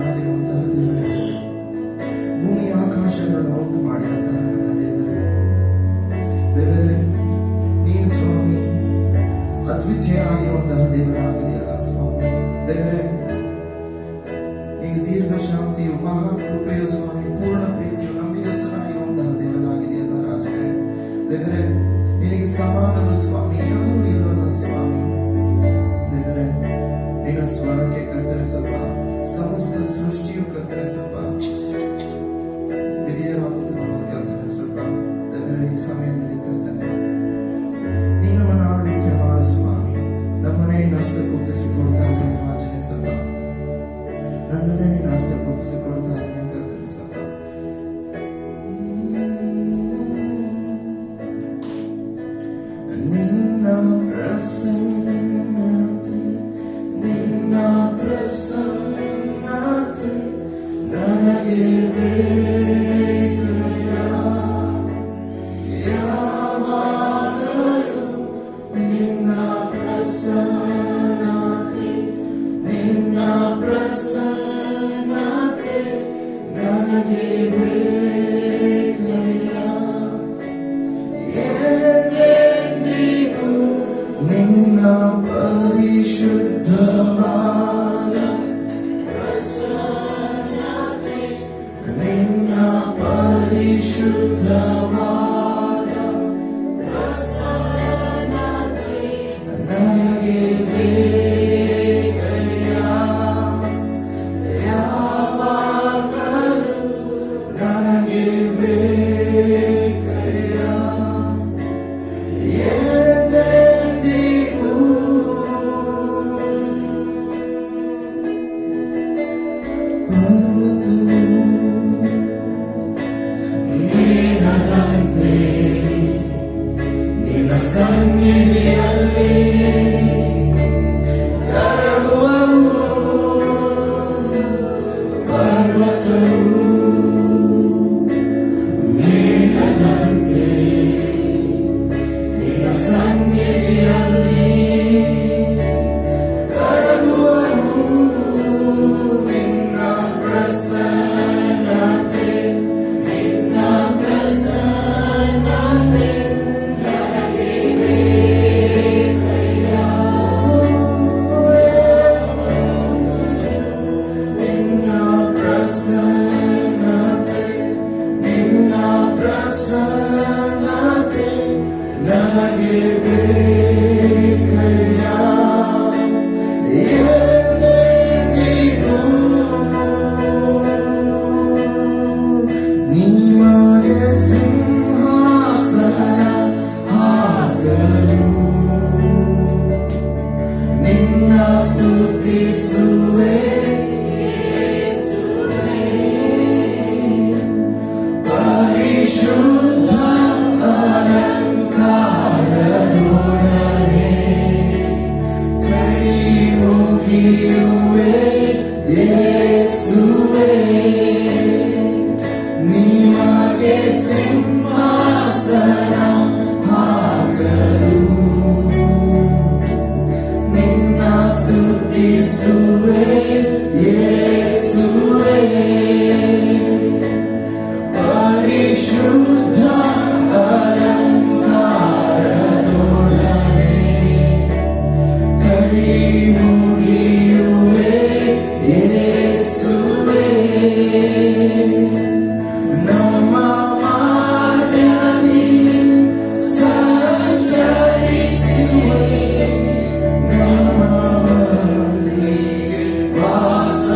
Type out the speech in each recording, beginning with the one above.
ಆಗಿರುವಂತಹ ದೇವರೇ, ಭೂಮಿ ಆಕಾಶಗಳನ್ನು ಉಂಟು ಮಾಡಿದಂತಹ ನನ್ನ ದೇವರೇ, ದೇವರೇ ನೀನು ಸ್ವಾಮಿ ಅದ್ವಿತೀಯ ಆಗಿರುವಂತಹ ದೇವರಾಗಿದೆಯಲ್ಲ ಸ್ವಾಮಿ. ದೇವರೇ ನೀನು ದೀರ್ಘ ಶಾಂತಿಯು, ಮಹಾಕೃಪೆಯು ಸ್ವಾಮಿ, ಪೂರ್ಣ ಪ್ರೀತಿಯು, ನಂಬಿಗಸ್ತನಾಗಿರುವಂತಹ ದೇವನಾಗಿದೆಯಲ್ಲ ರಾಜನೇ. ದೇವರೇ ನಿನಗೆ ಸಮಾನರು ಸ್ವಾಮಿ ಯಾರು ಇಲ್ಲವಲ್ಲ ಸ್ವಾಮಿ. ದೇವರೇ ನಿನ್ನ ಸ್ವರಕ್ಕೆ ಕತ್ತರಿಸಪ್ಪ, ಸಮಸ್ತ ಸೃಷ್ಟಿಯು ಕತ್ತರಿಸಪ್ಪ, ವಿಧಿಯರಾಗುತ್ತದನ್ನು ಕತ್ತರಿಸಪ್ಪ. ದೇವರೇ ಈ ಸಮಯದಲ್ಲಿ ಕರ್ತನೆ ನೀನು ನಮ್ಮ ಆಳ್ವಿಕೆ ಮಾಡು ಸ್ವಾಮಿ. ನಮ್ಮನ್ನೇ ನಿನ್ನ ಹಸ್ತಕ್ಕೆ ಒಪ್ಪಿಸಿಕೊಡ್ತಾ ಇದ್ದೇನೆ ರಾಜನೇ ಸಪ್ಪ, ನನ್ನನ್ನೇ ನಿನ್ನ ಹಸ್ತಕ್ಕೆ ಒಪ್ಪಿಸಿಕೊಡ್ತಾ ಇದ್ದೇನೆ ಕರ್ತನೆ ಸಪ್ಪ. ನಿನ್ನ ಪ್ರಸನ್ನತೆ, ನಿನ್ನ ಪ್ರಸನ್ನತೆ ನನಗೆ ಬೇಕಯ್ಯ. ಯಾವಾಗಲೂ ನಿನ್ನ ಪ್ರಸನ್ನತೆ, ನಿನ್ನ ಪ್ರಸನ್ನತೆ ನನಗೆ ಬೇಕಯ್ಯ. ಎಂದೆಂದಿಗೂ ನಿನ್ನ ಪರಿಶುದ್ಧವಾದ ಪ್ರಸನ್ನತೆ, ನಿನ್ನ ಪರಿಶುದ್ಧವಾದ ಪ್ರಸನ್ನತೆ ನನಗೆ ಬೇಕಯ್ಯ. ಯಾವಾಗಲೂ ನನಗೆ ಬೇಕಯ್ಯ. ಎಂದೆಂದಿಗೂ ಪರ್ವತವು ಮೇಘದಂತೆ ನಿನ್ನ ಸನ್ನಿಧಿಯಲ್ಲಿ ಕರಗುವವು. ಪರ್ವತವು ಮೇಘದಂತೆ ನಿನ್ನ ಸನ್ನಿಧಿಯಲ್ಲಿ ಕರಗುವವು. ನಿನ್ನ ಪ್ರಸನ್ನತೆ, ನಿನ್ನ ಪ್ರಸನ್ನತೆ ನನಗೆ ಬೇಕಯ್ಯ. ನಿನ್ನ ಪ್ರಸನ್ನತೆ, ನಿನ್ನ ಪ್ರಸನ್ನತೆ ನನಗೆ ಬೇಕಯ್ಯ. ಎಂದೆಂದಿಗೂ ನಿಮಗೆ ಸಿಂಹಾಸನ ಹಾಕಲು ನಿನ್ನ ಸ್ತುತಿಸುವೆ ಯೇಸುವೇ. ಪರಿಶುದ್ಧ ಅಲಂಕಾರದೊಡನೆ ಕೈ ಮುಗಿಯುವೆ ಯೇಸುವೇ. ನಿಮಗೆ ಸಿಂಹಾಸನ ಹಾಕಲು ನಿನ್ನ ಸ್ತುತಿಸುವೆ ಯೇಸುವೇ. ಪರಿಶುದ್ಧ ಅಲಂಕಾರದೊಡನೆ ಕೈ ಮುಗಿಯುವೆ ಯೇಸುವೇ. ನಮ್ಮ ಮಾರ್ಗದಲ್ಲಿ ಸಂಚರಿಸುವೆ, ನಮ್ಮ ಮನೆಗೆ ವಾಸ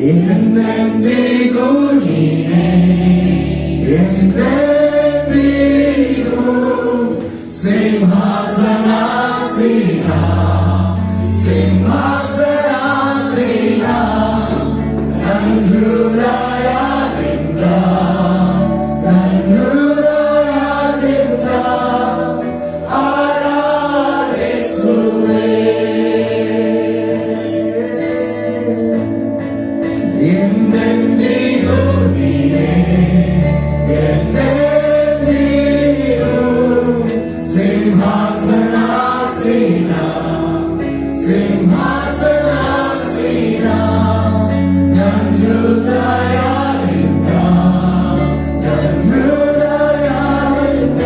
ಎಂದೆಂದಿಗೂ ನೀನೇ, ಎಂದೆಂದಿಗೂ ಸಿಂಹಾಸನಾಸೀನ, ಸಿಂಹಾಸನಾಸೀನ, ನನ್ನ ಹೃದಯದಿಂದ, ನನ್ನ ಹೃದಯದಿಂದ ಆರಾಧಿಸುವೆ. ಎಂದೆಂದಿಗೂ ನೀನೇ, ಎಂದೆಂದಿಗೂ ಸಿಂಹಾಸನಾಸೀನ, ಸಿಂಹಾಸನಾಸೀನ, ನನ್ನ ಹೃದಯದಿಂದ, ನನ್ನ ಹೃದಯದಿಂದ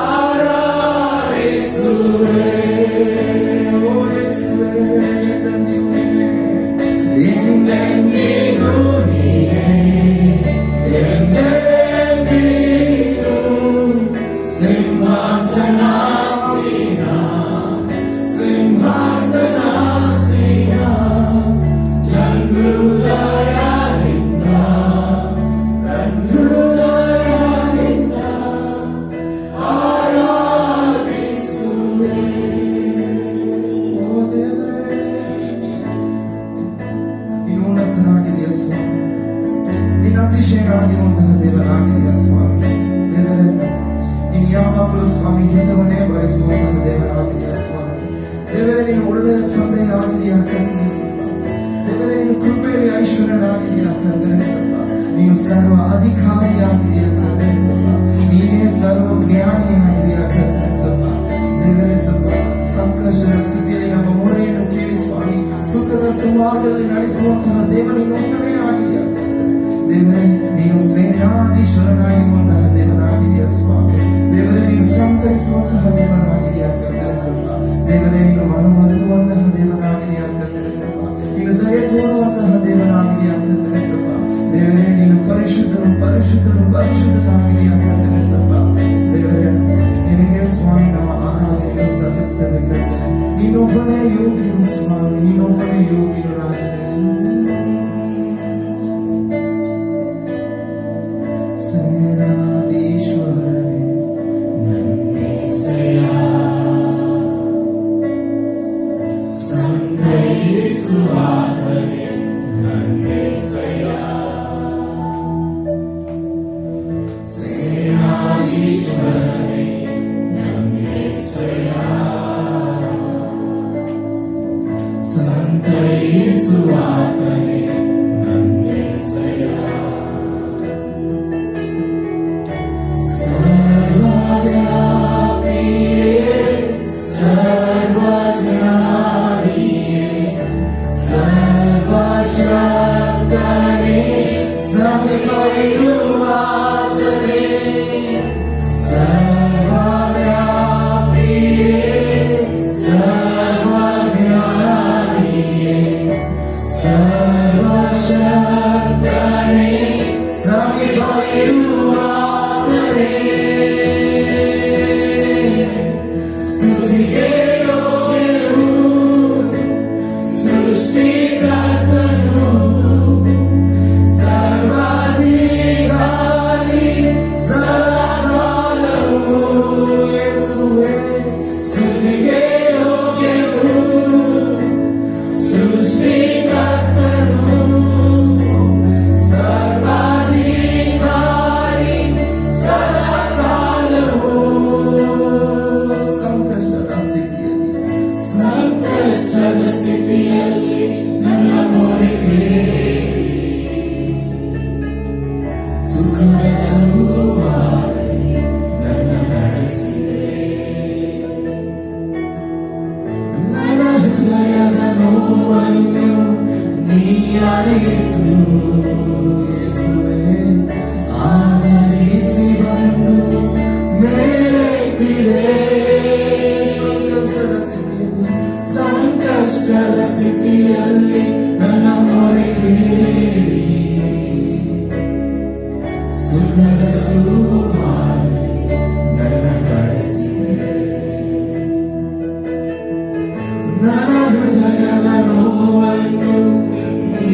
ಆರಾಧಿಸುವೆ. ಓ ಯೇಸುವೇ, ಎಂದೆಂದಿಗೂ ನೀನೇ, ಎಂದೆಂದಿಗೂ ಸಿಂಹಾಸನಾಸೀನ, ಸಿಂಹಾಸನಾಸೀನ, ನನ್ನ ಹೃದಯದಿಂದ, ನನ್ನ ಹೃದಯದಿಂದ ಆರಾಧಿಸುವೆ. ಓ ದೇವರೇ, ನೀನು ಉನ್ನತನಾಗಿದೆಯ ಸ್ವಾಮಿ, ನೀನು ಅತಿಶಯನಾಗಿರುವಂತಹ ದೇವರಾಗಿದೆಯ ಸ್ವಾಮಿ. ದೇವರೇ, ನೀನು ಯಾವಾಗಲೂ ಸ್ವಾಮಿ ಹಿತವನ್ನೇ ಬಯಸುವಂತಹ ದೇವರಾಗಿದೆಯ ಸ್ವಾಮಿ. ದೇವರೇ, ನೀನು ಒಳ್ಳೆಯ ತಂದೆಯಾಗಿದೆಯ ಕರ್ತನೇ ಸಪ್ಪ. ದೇವರೇ, ನೀನು ಕೃಪೆಯಲ್ಲಿ ಐಶ್ವರ್ಯನಾಗಿದೆಯ ಕರ್ತನೇ ಸಪ್ಪ. ನೀನು ಸರ್ವ ಅಧಿಕಾರಿಯಾಗಿದೆಯ ಕರ್ತನೇ ಸಪ್ಪ. ನೀನೇ ಸರ್ವ ಜ್ಞಾನಿಯಾಗಿದೆಯ ಕರ್ತನೇ ಸಪ್ಪ. ದೇವರೇ ಸಪ್ಪ, ಸಂಕಷ್ಟದ ಸ್ಥಿತಿಯಲ್ಲಿ ನಮ್ಮ ಮೊರೆಯನ್ನು ಕೇಳಿ ಸ್ವಾಮಿ ಸುಖದ ಸುಮಾರ್ಗದಲ್ಲಿ ನಡೆಸುವಂತಹ ದೇವರನ್ನು ಒಬ್ಬನೇ ಆಗಿದೆಯ ದೇವರೇ. ನೀನು ಸೇನಾಧೀಶ್ವರನಾಗಿರುವಂತಹ ದೇವನಾಗಿದೆಯ ಸ್ವಾಮಿ. ದೇವರೇ, ನೀನು ಸಂತೈಸುವಂತಹ ದೇವನಾಗಿದೆಯ ಕರ್ತನೇ ಸಪ್ಪ. ದೇವರೇ, ನೀನು ಮನವೊಲಿಸುವಂತಹ ದೇವನಾಗಿದೆಯ ಕರ್ತನೇ ಸಪ್ಪ. ನೀನು ದಯ ತೋರುವಂತಹ ದೇವನಾಗಿದೆಯ ಕರ್ತನೇ ಸಪ್ಪ. ದೇವರೇ, ನೀನು ಪರಿಶುದ್ಧನು ಪರಿಶುದ್ಧನು ಪರಿಶುದ್ಧನಾಗಿದೆಯ ಕರ್ತನೇ ಸಪ್ಪ. ದೇವರೇ, ನಿನಗೆ ಸ್ವಾಮಿ ನಮ್ಮ ಆರಾಧನೆ ಸಲ್ಲಿಸ್ತೇವೆ ಕರ್ತನೆ. ನೀನೊಬ್ಬನೇ ಯೋಗಿನು ಸ್ವಾಮಿ, ನೀನೊಬ್ಬನೇ ಯೋಗಿನು ರಾಜನೇ. ಸೇನಾಧೀಶ್ವರನೇ ನನ್ನೇಸೆಯ, ಸಂತೈಸುವಾತನೇ ನನ್ನೇಸೆಯ, ಸೇನಾಧೀಶ್ವರನೇ ನನ್ನೇಸೆಯ, ಸಂತೈಸುವಾತನೇ ನನ್ನೇಸೆಯ. ಸರ್ವವ್ಯಾಪಿಯೇ, ಸರ್ವಜ್ಞಾನಿಯೇ, ಸರ್ವಶಕ್ತನೇ, ಸಮೀಪವಿರುವಾತನೇ, ಸರ್ವವ್ಯಾಪಿಯೇ, ಸರ್ವಜ್ಞಾನಿಯೇ, ಸರ್ವಶಕ್ತನೇ, ಸಮೀಪವಿರುವಾತನೇ. ಸ್ತುತಿಗೆ ಯೋಗ್ಯನು, ಸೃಷ್ಟಿಕರ್ತನು, ಸರ್ವಾಧಿಕಾರಿ, ಸದಾಕಾಲವೂ ಯೇಸುವೇ. ಸ್ತುತಿಗೆ ಯೋಗ್ಯನು, ಸೃಷ್ಟಿಕರ್ತನು, ಸರ್ವಾಧಿಕಾರಿ, ಸದಾಕಾಲವೂ. ಸಂಕಷ್ಟದ ಸ್ಥಿತಿಯಲ್ಲಿ ನನ್ನ ಮೊರೆ ಕೇಳಿ, ಸುಖದ ಸಲುವಾಗಿ ನನ್ನ ನಡೆಸಿದೆ. ನನ್ನ ಹೃದಯದ ನೋವನ್ನು ನೀ ಅರಿತು ಯೇಸುವೇ, ಆದರಿಸಿ ಬಂದು ಮೇಲೆತ್ತಿದೆ. ಸಂಕಷ್ಟದ ಸ್ಥಿತಿಯಲ್ಲಿ ನನ್ನ ಮೊರೆ ಕೇಳಿ, ಸುಖದ ಸುಮಾರಿ ನನ್ನ ನಡೆಸಿದೆ. ನನ್ನ ಹೃದಯದ ನೋವನ್ನು ನೀ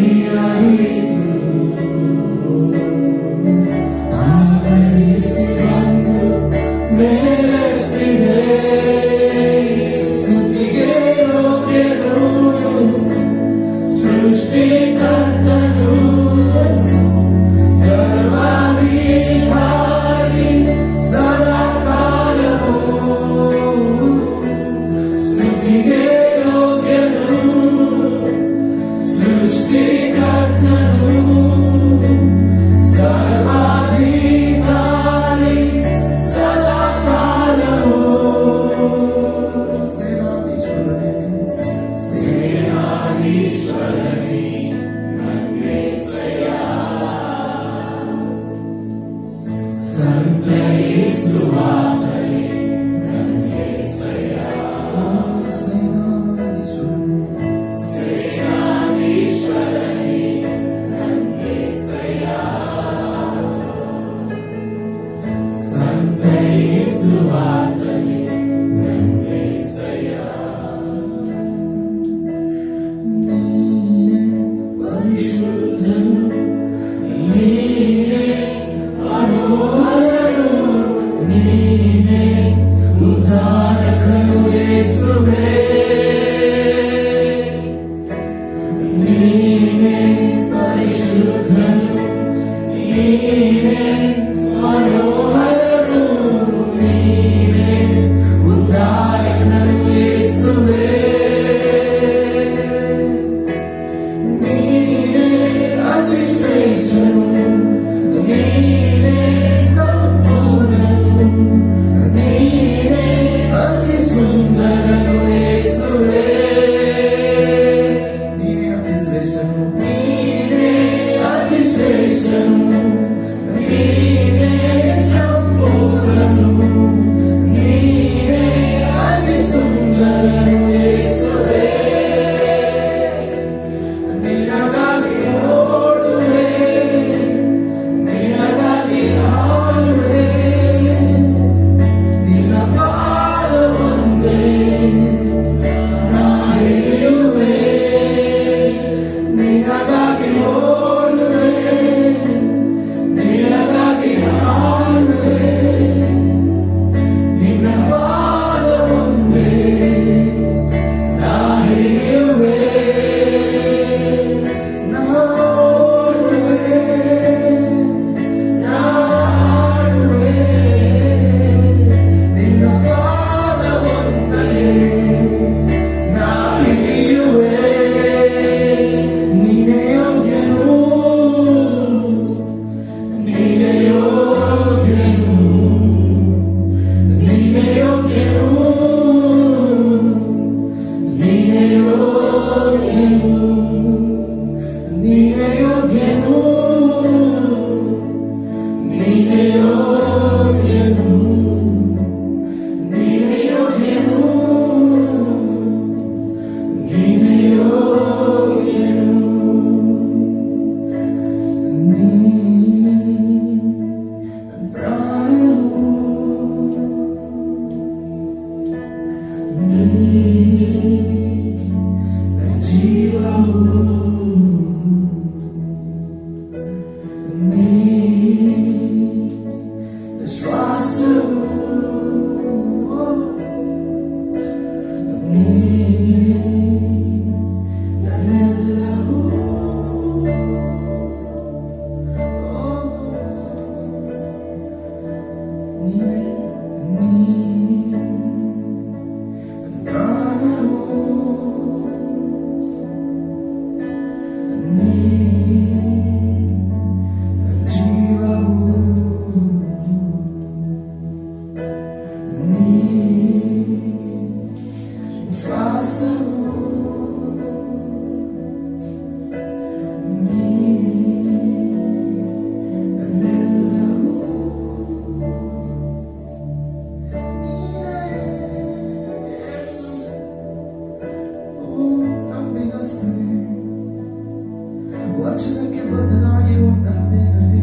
ವಚನಕ್ಕೆ ಬದ್ಧನಾಗಿ ಉಂಟಾದ ದೇವರೇ,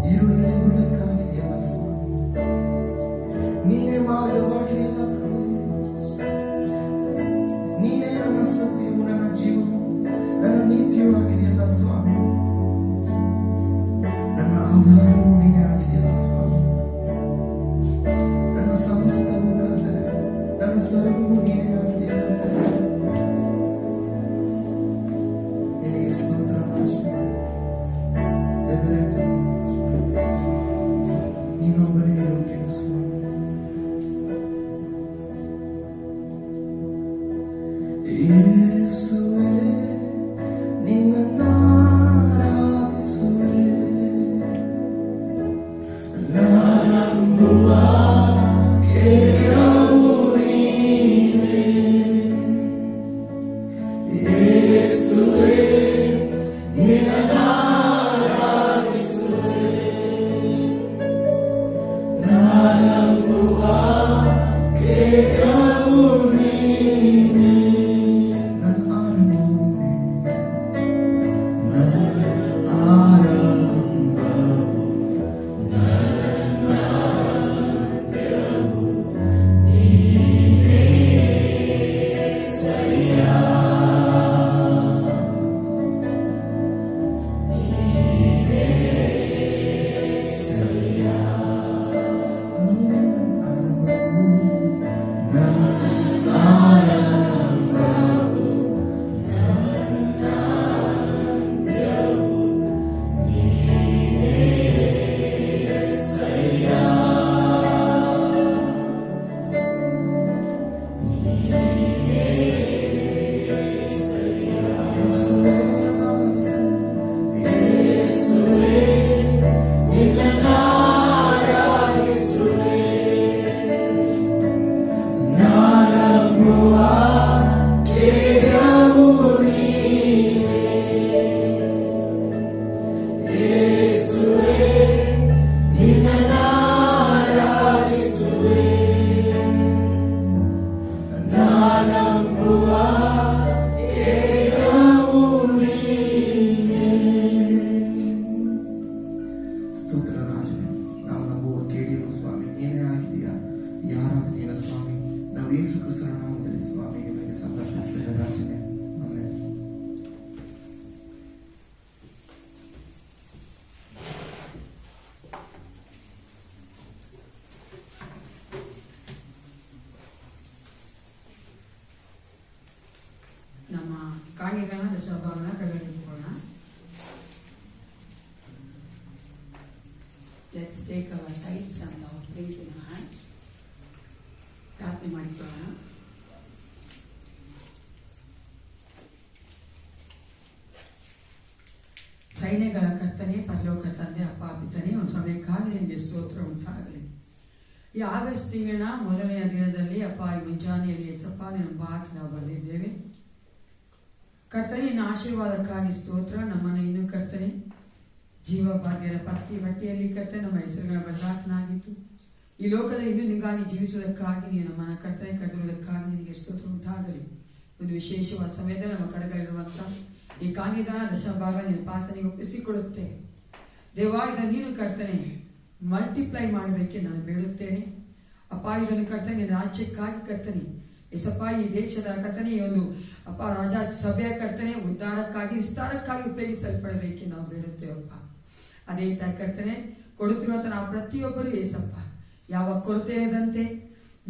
ಈರುಳ್ಳಿ ಬೆಳಕಾಗಿದೆಯಲ್ಲ ಸ್ವಾಮಿ, ನೀನೇ ಮಾರ್ಗವಾಗಿದೆಯಲ್ಲ ಪ್ರಭು, ನೀನೇ ನನ್ನ ಸತ್ಯವು, ನನ್ನ ಜೀವವು, ನನ್ನ ನೀತಿಯೂ ಆಗಿದೆಯಲ್ಲ ಸ್ವಾಮಿ, ನನ್ನ ಆಧಾರವು ನೀನೇ ಆಗಿದೆಯಲ್ಲ ಸ್ವಾಮಿ, ನನ್ನ ಸಮಸ್ತವು ಕರ್ತನೆ, ನನ್ನ ಸರ್ವವು ನೀನೇ ಆಗಿದೆಯಲ್ಲ ಯೇಸುವೇ, ನಿನ್ನನ್ನು ಆರಾಧಿಸುವೆ, ನಾನಂಬುವ ಕೇಳವು ನೀನೇ. ಯೇಸುವೇ, ನಿನ್ನನ್ನು ಆರಾಧಿಸುವೆ, ನಾನಂಬುವ ಕೇಳವು ನೀನೇ. ಯೇಸು ಕ್ರಿಸ್ತರ ನಾಮದಲ್ಲಿ ಸ್ವಾಮಿ ನಿಮಗೆ ಸಮರ್ಪಿಸಿದ ರಾಜನೇ, ಆಮೆನ್. ನಮ್ಮ ಕಾಣಿಗನ ಸ್ವಭಾವನ ಕಲಿಯೋಣ. Let's take our tithes and our praise in our hands. ಪ್ರಾರ್ಥನೆ ಮಾಡಿಕೊಳ್ಳೋಣ. ಸೈನ್ಯಗಳ ಕರ್ತನೆ, ಪರಲೋಕ ತಂದೆ, ಅಪ್ಪ ಪಿತನೇ, ಒಂದು ಸಮಯಕ್ಕಾಗಿ ನಿಮಗೆ ಸ್ತೋತ್ರ ಉಂಟಾಗಲಿ. ಈ ಆಗಸ್ಟ್ ತಿಂಗಳಿನ ಮೊದಲನೆಯ ದಿನದಲ್ಲಿ ಅಪ್ಪ, ಈ ಮುಂಜಾನೆಯಲ್ಲಿ ಯೇಸಪ್ಪ ನಿನ್ನ ಬಾಕಿ ನಾವು ಬಂದಿದ್ದೇವೆ. ಕರ್ತನೆ, ನಿನ್ನ ಆಶೀರ್ವಾದಕ್ಕಾಗಿ ಸ್ತೋತ್ರ. ನಮ್ಮನ್ನು ಇನ್ನೂ ಕರ್ತನೆ ಜೀವ ಭಾಗ್ಯದ ಪತ್ತಿ ಬಟ್ಟೆಯಲ್ಲಿ ಕರ್ತನೆ ನಮ್ಮ ಹೆಸರುಗಳ ಬದಲಾವಣೆಯಾಗಿತ್ತು. ಈ ಲೋಕದ ಇನ್ನೂ ನಿಗಾಗಿ ಜೀವಿಸುವುದಕ್ಕಾಗಿ ನೀನು ನಮ್ಮನ್ನು ಕರ್ತನೆ ಕರೆದಿರುವುದಕ್ಕಾಗಿ ನಿನಗೆ ಸ್ತೋತ್ರ ಉಂಟಾಗಲಿ. ಒಂದು ವಿಶೇಷವಾದ ಸಮಯದಲ್ಲಿ ನಮ್ಮ ಕರೆಗಳಿರುವಂತಹ ಈ ಕಾಣಿಗಾನ ದಶಭಾಗ ನಿನ್ನ ಪಾಸನೆಗೆ ಒಪ್ಪಿಸಿಕೊಡುತ್ತೇವೆ. ದೇವಾ, ಇದನ್ನು ನೀನು ಕರ್ತನೆ ಮಲ್ಟಿಪ್ಲೈ ಮಾಡಬೇಕೆ ನಾನು ಬೇಡುತ್ತೇನೆ. ಅಪ್ಪ, ಇದನ್ನು ಕರ್ತನೆ ನಿನ್ನ ರಾಜ್ಯಕ್ಕಾಗಿ ಕರ್ತನೆ ಎಸಪ್ಪ, ಈ ದೇಶದ ಕರ್ತನೆ, ಈ ಒಂದು ಅಪ್ಪ ರಾಜ ಸಭೆಯ ಕರ್ತನೆ ಉದ್ಧಾರಕ್ಕಾಗಿ ವಿಸ್ತಾರಕ್ಕಾಗಿ ಉಪಯೋಗಿಸಲ್ಪಡಬೇಕೆ ನಾವು ಬೇಡುತ್ತೇವಪ್ಪ. ಅದೇ ರೀತಿ ಕರ್ತನೆ ಕೊಡುತ್ತಿರುವಂತ ನಾವು ಪ್ರತಿಯೊಬ್ಬರು ಏಸಪ್ಪ ಯಾವ ಕೊರತೆ ಇರದಂತೆ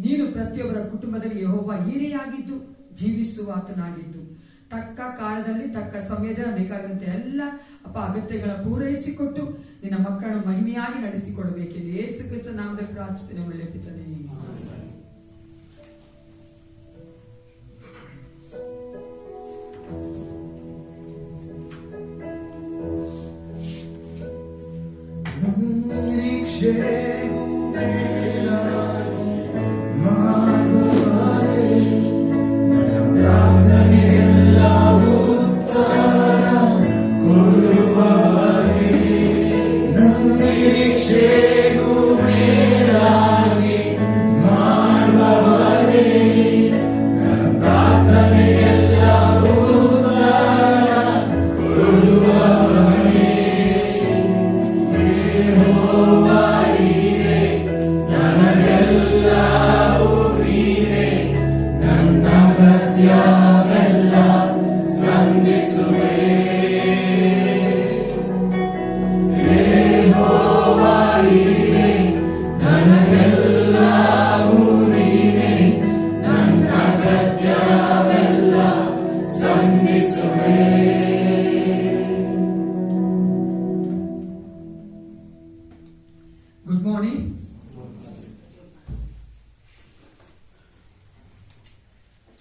ನೀನು ಪ್ರತಿಯೊಬ್ಬರ ಕುಟುಂಬದಲ್ಲಿ ಯೆಹೋವ ಹಿರಿಯಾಗಿದ್ದು ಜೀವಿಸುವಾತನಾಗಿದ್ದು ತಕ್ಕ ಕಾಲದಲ್ಲಿ ತಕ್ಕ ಸಮಯದಲ್ಲಿ ಬೇಕಾಗಿರುವಂತೆ ಎಲ್ಲ ಅಪ್ಪ ಅಗತ್ಯಗಳ ಪೂರೈಸಿಕೊಟ್ಟು ನಿನ್ನ ಮಕ್ಕಳನ್ನು ಮಹಿಮೆಯಾಗಿ ನಡೆಸಿಕೊಡಬೇಕೆಂದು ಯೇಸು ಕ್ರಿಸ್ತ ನಾಮದಲ್ಲಿ ಪ್ರಾರ್ಥಿಸುತ್ತೇನೆ. ಒಳ್ಳೆ ಪಿತನೇ.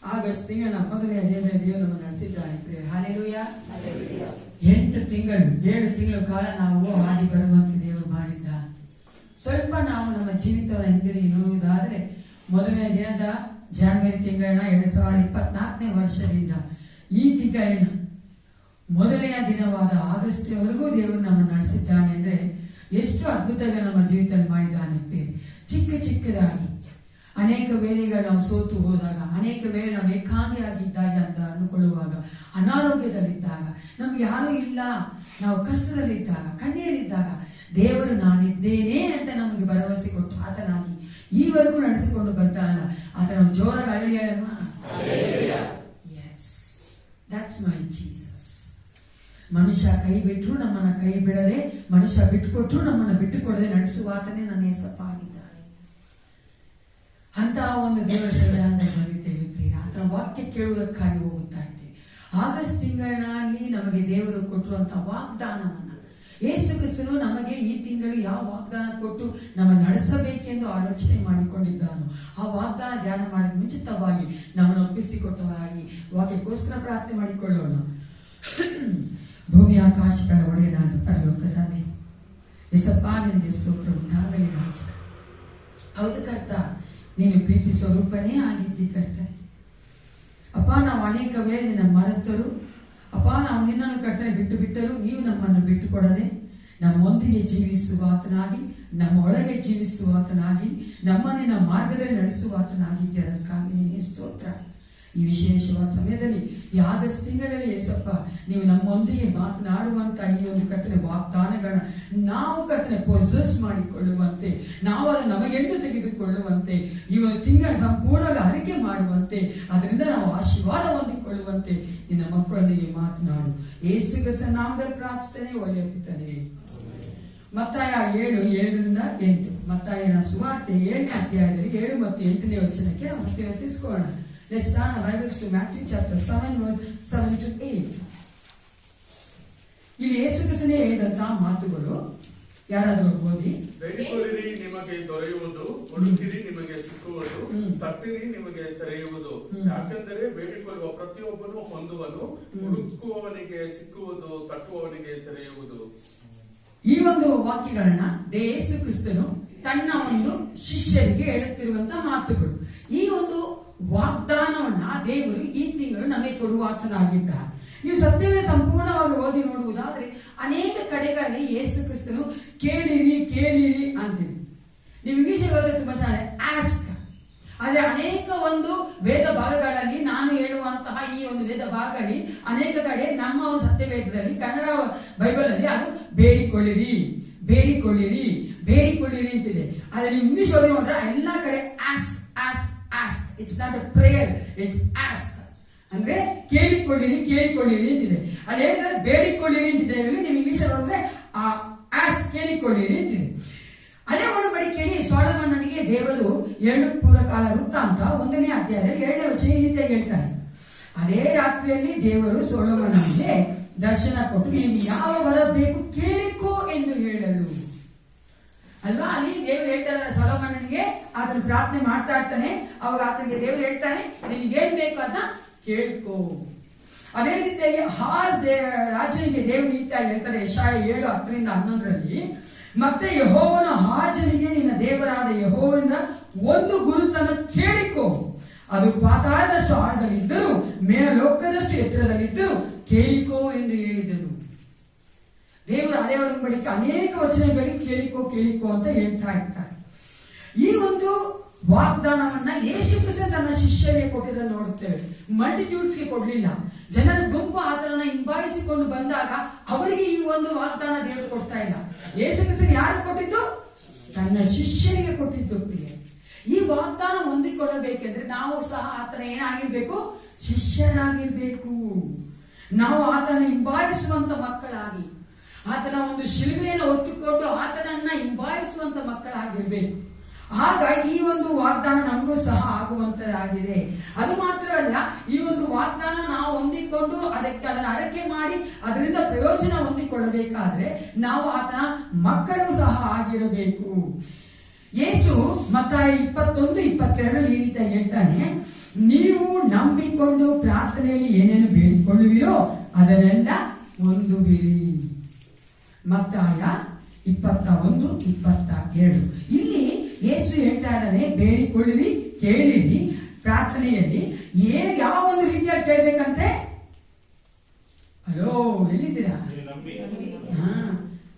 ಆಗಸ್ಟ್ ತಿಂಗಳ ಮೊದಲನೇ ದಿನದಲ್ಲಿ ದೇವರು ನಮ್ಮನ್ನು ನಡೆಸಿದ್ದಾನೆ. ಹಲ್ಲೆಲೂಯಾ. 7 ತಿಂಗಳು ಕಾಲ ನಾವು ಹಾಡಿ ಬರುವಂತೆ ದೇವರು ಮಾಡಿದ್ದಾನೆ. ಸ್ವಲ್ಪ ನಾವು ನಮ್ಮ ಜೀವಿತವನ್ನು ಹಿಂದಿರುಗಿ ನೋಡುವುದಾದರೆ ಮೊದಲನೇ ದಿನದ ಜಾನ್ವರಿ ತಿಂಗಳಿನ 2024ನೇ ವರ್ಷದಿಂದ ಈ ತಿಂಗಳಿನ ಮೊದಲನೆಯ ದಿನವಾದ ಆಗಸ್ಟ್ವರೆಗೂ ದೇವರು ನಮ್ಮನ್ನು ನಡೆಸಿದ್ದಾನೆ. ಅಂದ್ರೆ ಎಷ್ಟು ಅದ್ಭುತಗಳು ನಮ್ಮ ಜೀವಿತದಲ್ಲಿ ಮಾಡಿದ್ದಾನೆ. ಚಿಕ್ಕದಾಗಿ ಅನೇಕ ವೇಳೆಗಳು ನಾವು ಸೋತು ಹೋದಾಗ, ಅನೇಕ ವೇಳೆ ನಾವು ಏಕಾಂಗಿಯಾಗಿದ್ದಾಗ ಅಂತ ಅಂದುಕೊಳ್ಳುವಾಗ, ಅನಾರೋಗ್ಯದಲ್ಲಿದ್ದಾಗ, ನಮ್ಗೆ ಯಾರೂ ಇಲ್ಲ, ನಾವು ಕಷ್ಟದಲ್ಲಿದ್ದಾಗ, ಕಣ್ಣೀರಿದ್ದಾಗ ದೇವರು ನಾನಿದ್ದೇನೆ ಅಂತ ನಮಗೆ ಭರವಸೆ ಕೊಟ್ಟು ಆತನಾಗಿ ಈವರೆಗೂ ನಡೆಸಿಕೊಂಡು ಬರ್ತಾನಲ್ಲ, ಆತನ ಜೋರಾಗಿ ಅಲ್ಲಿಯಮ್ಮ. Yes, that's my Jesus. ಮನುಷ್ಯ ಕೈ ಬಿಟ್ಟರು ನಮ್ಮನ್ನ ಕೈ ಬಿಡದೆ, ಮನುಷ್ಯ ಬಿಟ್ಟುಕೊಟ್ರು ನಮ್ಮನ್ನ ಬಿಟ್ಟುಕೊಡದೆ ನಡೆಸುವಾತನೇ ನನ್ನ ಏಸಪ್ಪ ಆಗಿದ್ದಾನೆ. ಅಂತ ಒಂದು ದೇವರ ಬಂದಿದ್ದೇವೆ ಪ್ರಿಯ. ಆತನ ವಾಕ್ಯ ಕೇಳುವುದಕ್ಕಾಗಿ ಹೋಗುತ್ತಾ ಇದ್ದೇವೆ. ಆಗಸ್ಟ್ ತಿಂಗಳಿನಲ್ಲಿ ನಮಗೆ ದೇವರು ಕೊಟ್ಟಿರುವಂತಹ ವಾಗ್ದಾನವನ್ನ ಯೇಸು ಕ್ರಿಸ್ತನು ನಮಗೆ ಈ ತಿಂಗಳು ಯಾವ ವಾಗ್ದಾನ ಕೊಟ್ಟು ನಮ್ಮ ನಡೆಸಬೇಕೆಂದು ಆಲೋಚನೆ ಮಾಡಿಕೊಂಡಿದ್ದಾನೋ ಆ ವಾಗ್ದಾನ ಧ್ಯಾನ ಮಾಡಿದ ಮುಂಚಿತವಾಗಿ ನಮ್ಮನ್ನು ಒಪ್ಪಿಸಿಕೊಟ್ಟವಾಗಿ ವಾಕ್ಯಕ್ಕೋಸ್ಕರ ಪ್ರಾರ್ಥನೆ ಮಾಡಿಕೊಳ್ಳೋಣ. ಭೂಮಿ ಆಕಾಶಗಳ ಒಡೆಯನಾದ ಪರಲೋಕ ತಂದೆ, ಯೇಸಪ್ಪ ನಿನಗೆ ಸ್ತೋತ್ರ ಉಂಟಾಗಲಿ. ಹೌದು ಕರ್ತ, ನೀನು ಪ್ರೀತಿ ಸ್ವರೂಪನೇ ಆಗಿದ್ದಿ ಕರ್ತನೆ. ಅಪ್ಪ, ನಾವು ಅನೇಕ ವೇಳೆ ನಿನ್ನ ಮರೆತರು ಅಪ್ಪ, ನಾವು ನಿನ್ನನ್ನು ಕರ್ತನೆ ಬಿಟ್ಟರು, ನೀವು ನಮ್ಮನ್ನು ಬಿಟ್ಟುಕೊಡದೆ ನಮ್ಮೊಂದಿಗೆ ಜೀವಿಸುವಾತನಾಗಿ, ನಮ್ಮ ಒಳಗೆ ಜೀವಿಸುವಾತನಾಗಿ, ನಮ್ಮನ್ನ ಮಾರ್ಗದಲ್ಲಿ ನಡೆಸುವಾತನಾಗಿದ್ದೆ. ಅದಕ್ಕಾಗಿ ನಿನಗೆ ಸ್ತೋತ್ರ. ಈ ವಿಶೇಷವಾದ ಸಮಯದಲ್ಲಿ ಈ ಆಗಸ್ಟ್ ತಿಂಗಳಲ್ಲಿ ಯೇಸಪ್ಪ ನೀವು ನಮ್ಮೊಂದಿಗೆ ಮಾತನಾಡುವಂತ ಈ ಒಂದು ಕರ್ತನೆ ವಾಗ್ದಾನಗಳನ್ನ ನಾವು ಕರ್ತನೆ ಪೊಸೆಸ್ ಮಾಡಿಕೊಳ್ಳುವಂತೆ, ನಾವು ಅದನ್ನು ನಮಗೆಂದು ತೆಗೆದುಕೊಳ್ಳುವಂತೆ, ಈ ಒಂದು ತಿಂಗಳ ಸಂಪೂರ್ಣವಾಗಿ ಅರಿಕೆ ಮಾಡುವಂತೆ, ಅದರಿಂದ ನಾವು ಆಶೀರ್ವಾದ ಹೊಂದಿಕೊಳ್ಳುವಂತೆ ನಿನ್ನ ಮಕ್ಕಳೊಂದಿಗೆ ಮಾತನಾಡು. ಯೇಸು ಕ್ರಿಸ್ತನ ನಾಮದಲ್ಲಿ ಪ್ರಾರ್ಥನೆ, ಒಳ್ಳೆಯ ಪಿತನೇ. ಮತ್ತಾಯ 7:7-8. ಮತ್ತಾಯನ ಸುವಾರ್ತೆ 7ನೇ ಅಧ್ಯಾಯದಲ್ಲಿ 7 ಮತ್ತು 8ನೇ ವಚನಕ್ಕೆ ನಾವು ಸತ್ಯವನ್ನು ತಿಳಿಸ್ಕೊಳ್ಳೋಣ. Let's turn our Bibles to Matthew chapter 7 verse 7-8. ಇಲ್ಲಿ ಯೇಸು ಕ್ರಿಸ್ತನೇ ಹೇಳಿದಂತಹ ಮಾತುಗಳು. ಯಾರಾದರೂ ಓದಿ. ಬೇಡಿಕೊಳ್ಳಿರಿ ನಿಮಗೆ ದೊರೆಯುವುದು, ಹುಡುಕಿರಿ ನಿಮಗೆ ಸಿಕ್ಕುವುದು, ತಟ್ಟಿರಿ ನಿಮಗೆ ತೆರೆಯುವುದು. ಯಾಕೆಂದರೆ ಬೇಡಿಕೊಳ್ಳುವ ಪ್ರತಿಯೊಬ್ಬನು ಹೊಂದುವನು, ಹುಡುಕುವವನಿಗೆ ಸಿಕ್ಕುವುದು, ತಟ್ಟುವವನಿಗೆ ತೆರೆಯುವುದು. ಈ ಒಂದು ವಾಕ್ಯಗಳನ್ನ ಯೇಸು ಕ್ರಿಸ್ತನು ತನ್ನ ಒಂದು ಶಿಷ್ಯರಿಗೆ ಹೇಳುತ್ತಿರುವಂತಹ ಮಾತುಗಳು. ಈ ಒಂದು ವಾಗ್ದಾನವನ್ನ ದೇವರು ಈ ತಿಂಗಳು ನಮಗೆ ಕೊಡುವಾತನಾಗಿದ್ದ. ನೀವು ಸತ್ಯವೇ ಸಂಪೂರ್ಣವಾಗಿ ಓದಿ ನೋಡುವುದಾದ್ರೆ ಅನೇಕ ಕಡೆಗಳಲ್ಲಿ ಯೇಸು ಕ್ರಿಸ್ತನು ಕೇಳಿರಿ ಕೇಳಿರಿ ಅಂತೀವಿ. ನೀವು ಇಂಗ್ಲಿಷಲ್ಲಿ ಓದಿದ್ರೆ ತುಂಬಾ ಚೆನ್ನಾಗಿ ಆಸ್ಕ್. ಆದ್ರೆ ಅನೇಕ ಒಂದು ವೇದ ಭಾಗಗಳಲ್ಲಿ ನಾನು ಹೇಳುವಂತಹ ಈ ಒಂದು ವೇದ ಭಾಗಗಳಲ್ಲಿ ಅನೇಕ ಕಡೆ ನಮ್ಮ ಒಂದು ಸತ್ಯವೇದದಲ್ಲಿ ಕನ್ನಡ ಬೈಬಲ್ ಅಲ್ಲಿ ಅದು ಬೇಡಿಕೊಳ್ಳಿರಿ ಬೇಡಿಕೊಳ್ಳಿರಿ ಬೇಡಿಕೊಳ್ಳಿರಿ ಅಂತಿದೆ. ಆದ್ರೆ ನೀವು ಇಂಗ್ಲಿಷ್ ಓದಿ ನೋಡ್ರೆ ಎಲ್ಲಾ ಕಡೆ ask ask ask. It's not a prayer, it's ask. ಅಂದ್ರೆ ಕೇಳಿಕೊಳ್ಳಿರಿ ಕೇಳಿಕೊಳ್ಳಿರಿ ಅಂತಿದೆ. ಅಲ್ಲಿ ಹೇಳಿದ್ರೆ ಬೇಡಿಕೊಳ್ಳಿರಿ ಅಂತಿದೆ. ನೀವು ಇಂಗ್ಲಿಷ್ ಅಲ್ಲಿ ನೋಡಿದ್ರೆ ಆಸ್ಕ್ ಕೇಳಿಕೊಳ್ಳಿರಿ ಅಂತಿದೆ. ಅದೇ ಒಡಂಬಡಿಕೆಯಲ್ಲಿ ಸೊಲೊಮೋನನಿಗೆ ದೇವರು 2 ಪೂರ್ವಕಾಲ ವೃತ್ತಾಂತ 1ನೇ ಅಧ್ಯಾಯದಲ್ಲಿ 7ನೇ ವಚನ ಈ ರೀತಿ ಹೇಳ್ತಾನೆ. ಅದೇ ರಾತ್ರಿಯಲ್ಲಿ ದೇವರು ಸೊಲೊಮೋನನಿಗೆ ದರ್ಶನ ಕೊಟ್ಟು ನಿನಗೆ ಯಾವ ವರ ಬೇಕು ಕೇಳಿಕೋ ಎಂದು ಹೇಳಲು. ಅಲ್ವಾ, ಅಲ್ಲಿ ದೇವರು ಹೇಳ್ತಾರೆ ಸೊಲೊಮೋನನಿಗೆ, ಆತನ ಪ್ರಾರ್ಥನೆ ಮಾಡ್ತಾ ಇರ್ತಾನೆ. ಅವಾಗ ಆತನಿಗೆ ದೇವರು ಹೇಳ್ತಾನೆ ನಿನಗೇನ್ ಬೇಕು ಅಂತ ಕೇಳ್ಕೋ. ಅದೇ ರೀತಿಯಾಗಿ ರಾಜನಿಗೆ ದೇವರು ಈ ರೀತಿಯಾಗಿ ಹೇಳ್ತಾರೆ ಯೆಶಾಯ 7:10-11 ಮತ್ತೆ ಯೆಹೋವನ ಹಾಜನಿಗೆ ನಿನ್ನ ದೇವರಾದ ಯೆಹೋವನಿಂದ ಒಂದು ಗುರುತನ್ನು ಕೇಳಿಕೋ, ಅದು ಪಾತಾಳದಷ್ಟು ಆಳದಲ್ಲಿದ್ದರೂ ಮೇಲೋಕದಷ್ಟು ಎತ್ತರದಲ್ಲಿದ್ದರೂ ಕೇಳಿಕೋ ಎಂದು ಹೇಳಿದನು. ದೇವರು ಹಳೆ ಒಡಂಬಡಿಕೆ ಅನೇಕ ವಚನಗಳಿಗೆ ಕೇಳಿಕೋ ಕೇಳಿಕೋ ಅಂತ ಹೇಳ್ತಾ ಇರ್ತಾರೆ. ಈ ಒಂದು ವಾಗ್ದಾನವನ್ನ ಯೇಸು ಕ್ರಿಸ್ತ ತನ್ನ ಶಿಷ್ಯರಿಗೆ ಕೊಟ್ಟಿದ್ದನ್ನು ನೋಡುತ್ತೇವೆ. ಮಲ್ಟಿಟ್ಯೂಡ್ಸ್ಗೆ ಕೊಡ್ಲಿಲ್ಲ. ಜನರ ಗುಂಪು ಆತನನ್ನ ಹಿಂಬಾಲಿಸಿಕೊಂಡು ಬಂದಾಗ ಅವರಿಗೆ ಈ ಒಂದು ವಾಗ್ದಾನ ದೇವರು ಕೊಡ್ತಾ ಇಲ್ಲ. ಯೇಸು ಕ್ರಿಸ್ತ ಯಾರು ಕೊಟ್ಟಿದ್ದು? ತನ್ನ ಶಿಷ್ಯರಿಗೆ ಕೊಟ್ಟಿದ್ದು. ಈ ವಾಗ್ದಾನ ಹೊಂದಿಕೊಳ್ಳಬೇಕೆಂದ್ರೆ ನಾವು ಸಹ ಆತನ ಏನಾಗಿರ್ಬೇಕು? ಶಿಷ್ಯರಾಗಿರ್ಬೇಕು. ನಾವು ಆತನ ಹಿಂಬಾಲಿಸುವಂತ ಮಕ್ಕಳಾಗಿ, ಆತನ ಒಂದು ಶಿಲುಬೆಯನ್ನು ಹೊತ್ತುಕೊಂಡು ಆತನನ್ನ ಹಿಂಬಾಲಿಸುವಂತ ಮಕ್ಕಳಾಗಿರ್ಬೇಕು. ಆಗ ಈ ಒಂದು ವಾಗ್ದಾನ ನಮಗೂ ಸಹ ಆಗುವಂತದಾಗಿದೆ. ಅದು ಮಾತ್ರ ಅಲ್ಲ, ಈ ಒಂದು ವಾಗ್ದಾನ ನಾವು ಹೊಂದಿಕೊಂಡು ಅದನ್ನು ಅರಕೆ ಮಾಡಿ ಅದರಿಂದ ಪ್ರಯೋಜನ ಹೊಂದಿಕೊಳ್ಳಬೇಕಾದ್ರೆ ನಾವು ಆತನ ಮಕ್ಕಳು ಸಹ ಆಗಿರಬೇಕು. ಯೇಸು ಮತ್ತಾಯ 21:22 ಈ ರೀತಿ ಹೇಳ್ತಾನೆ, ನೀವು ನಂಬಿಕೊಂಡು ಪ್ರಾರ್ಥನೆಯಲ್ಲಿ ಏನೇನು ಬೇಡಿಕೊಳ್ಳುವಿರೋ ಅದನ್ನೆಲ್ಲ ಹೊಂದುವಿರಿ. ಮತ್ತಾಯ 21:22. ಇಲ್ಲಿ ಯೇಸು ಹೇಳ್ತಾ ಇದ್ದಾನೆ, ಬೇಡಿಕೊಳ್ಳಿರಿ, ಕೇಳಿರಿ, ಪ್ರಾರ್ಥನೆಯಲ್ಲಿ ಯಾವ ಒಂದು ರೀತಿಯಲ್ಲಿ ಕೇಳ್ಬೇಕಂತೆ. ಹಲೋ, ಎಲ್ಲಿದ್ದೀರಾ?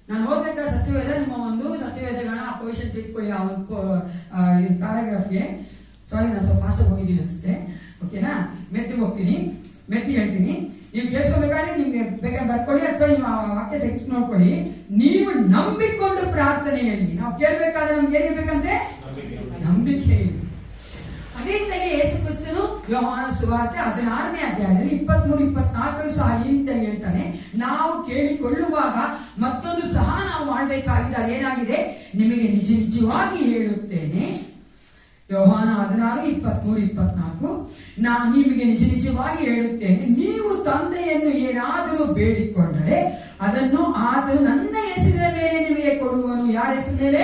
ನಾನು ಓದ್ಬೇಕಾ ಸತ್ಯವೇದ, ನಿಮ್ಮ ಒಂದು ಸತ್ಯವೇದಗಳ ಪೊಸಿಷನ್ ತಿಳ್ಕೊಳ್ಳಿ. ಆ ಒಂದು ಪ್ಯಾರಾಗ್ರಾಫ್ಗೆ ಸಾರಿ, ನಾನು ಸ್ವಲ್ಪ ಫಾಸ್ಟ್ ಹೋಗಿದ್ದೀನಿ ಅನ್ಸುತ್ತೆ. ಓಕೆನಾ? ಮೆತ್ತಿ ಹೋಗ್ತೀನಿ, ಮೆತ್ತಿ ಹೇಳ್ತೀನಿ. ನೀವು ಕೇಳಿಸ್ಕೋಬೇಕಾದ್ರೆ ನಿಮ್ಗೆ ಬೇಕಾದ್ರೆ ಬರ್ಕೊಳ್ಳಿ ಅಥವಾ ನೀವು ಆ ವಾಕ್ಯ ತೆಗೆದು ನೋಡ್ಕೊಳ್ಳಿ. ನೀವು ನಂಬಿಕೊಂಡು ಪ್ರಾರ್ಥನೆಯಲ್ಲಿ, ನಾವು ಕೇಳ್ಬೇಕಾದ್ರೆ ನಮ್ಗೆ ಏನಿರ್ಬೇಕಂತೆ? ನಂಬಿಕೆ. ಅದೇ ರೀತಿಯಾಗಿ ಯೇಸು ಕ್ರಿಸ್ತನು ಯೋಹಾನ ಸುವಾರ್ತೆ 16ನೇ ಅಧ್ಯಾಯದಲ್ಲಿ 23-24 ಸಹ ಈ ರೀತಿಯಾಗಿ ಹೇಳ್ತಾನೆ, ನಾವು ಕೇಳಿಕೊಳ್ಳುವಾಗ ಮತ್ತೊಂದು ಸಹ ನಾವು ಮಾಡಬೇಕಾಗಿದೆ. ಅದೇನಾಗಿದೆ? ನಿಮಗೆ ನಿಜ ನಿಜವಾಗಿ ಹೇಳುತ್ತೇನೆ. ಯೋಹಾನ 16:23-24. ನಾನು ನಿಮಗೆ ನಿಜ ನಿಜವಾಗಿ ಹೇಳುತ್ತೇನೆ, ನೀವು ತಂದೆಯನ್ನು ಏನಾದರೂ ಬೇಡಿಕೊಂಡರೆ ಅದನ್ನು ಆತನು ನನ್ನ ಹೆಸರಿನ ಮೇಲೆ ನಿಮಗೆ ಕೊಡುವನು. ಯಾರ ಹೆಸರಿನ ಮೇಲೆ?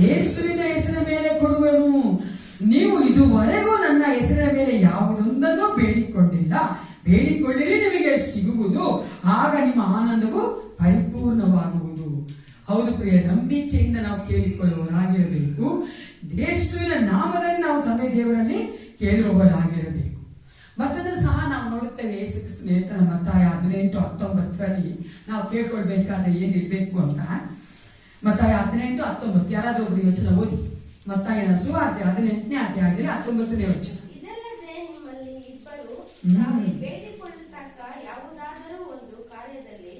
ಯೇಸುವಿನ ಹೆಸರಿನ ಮೇಲೆ ಕೊಡುವನು. ನೀವು ಇದುವರೆಗೂ ನನ್ನ ಹೆಸರಿನ ಮೇಲೆ ಯಾವುದೊಂದನ್ನು ಬೇಡಿಕೊಂಡಿಲ್ಲ. ಬೇಡಿಕೊಳ್ಳಿರಿ, ನಿಮಗೆ ಸಿಗುವುದು. ಆಗ ನಿಮ್ಮ ಆನಂದವು ಪರಿಪೂರ್ಣವಾಗುವುದು. ಹೌದು ಪ್ರಿಯ, ನಂಬಿಕೆಯಿಂದ ನಾವು ಕೇಳಿಕೊಳ್ಳುವವರಾಗಿರಬೇಕು. ಯೇಸುವಿನ ನಾಮದಲ್ಲಿ ನಾವು ತಂದೆ ದೇವರಲ್ಲಿ ಕೇಳುವವರಾಗಿರಬೇಕು. ಮತ್ತೊಂದು ಸಹ ನಾವು ನೋಡುತ್ತೇವೆ, ಯೇಸು ಕ್ರಿಸ್ತನು ಹೇಳ್ತಾನೆ ಮತ್ತಾಯ 18:19 ನಾವು ಕೇಳ್ಕೊಳ್ಬೇಕಾದ್ರೆ ಏನಿರ್ಬೇಕು ಅಂತ. ಮತ್ತಾಯ 18:19 ಯಾರಾದ್ರೂ ಒಬ್ರು ಯೋಚನೆ ಓದಿ. ಮತ್ತಾಯನ ಸುವಾರ್ತೆ 18ನೇ ಅಧ್ಯಾಯದಲ್ಲಿ 19ನೇ ವಚನ. ಇದಲ್ಲದೆ ನಿಮ್ಮಲ್ಲಿ ಇಬ್ಬರು ಬೇಡಿಕೊಳ್ಳತಕ್ಕ ಯಾವುದಾದರೂ ಒಂದು ಕಾರ್ಯದಲ್ಲಿ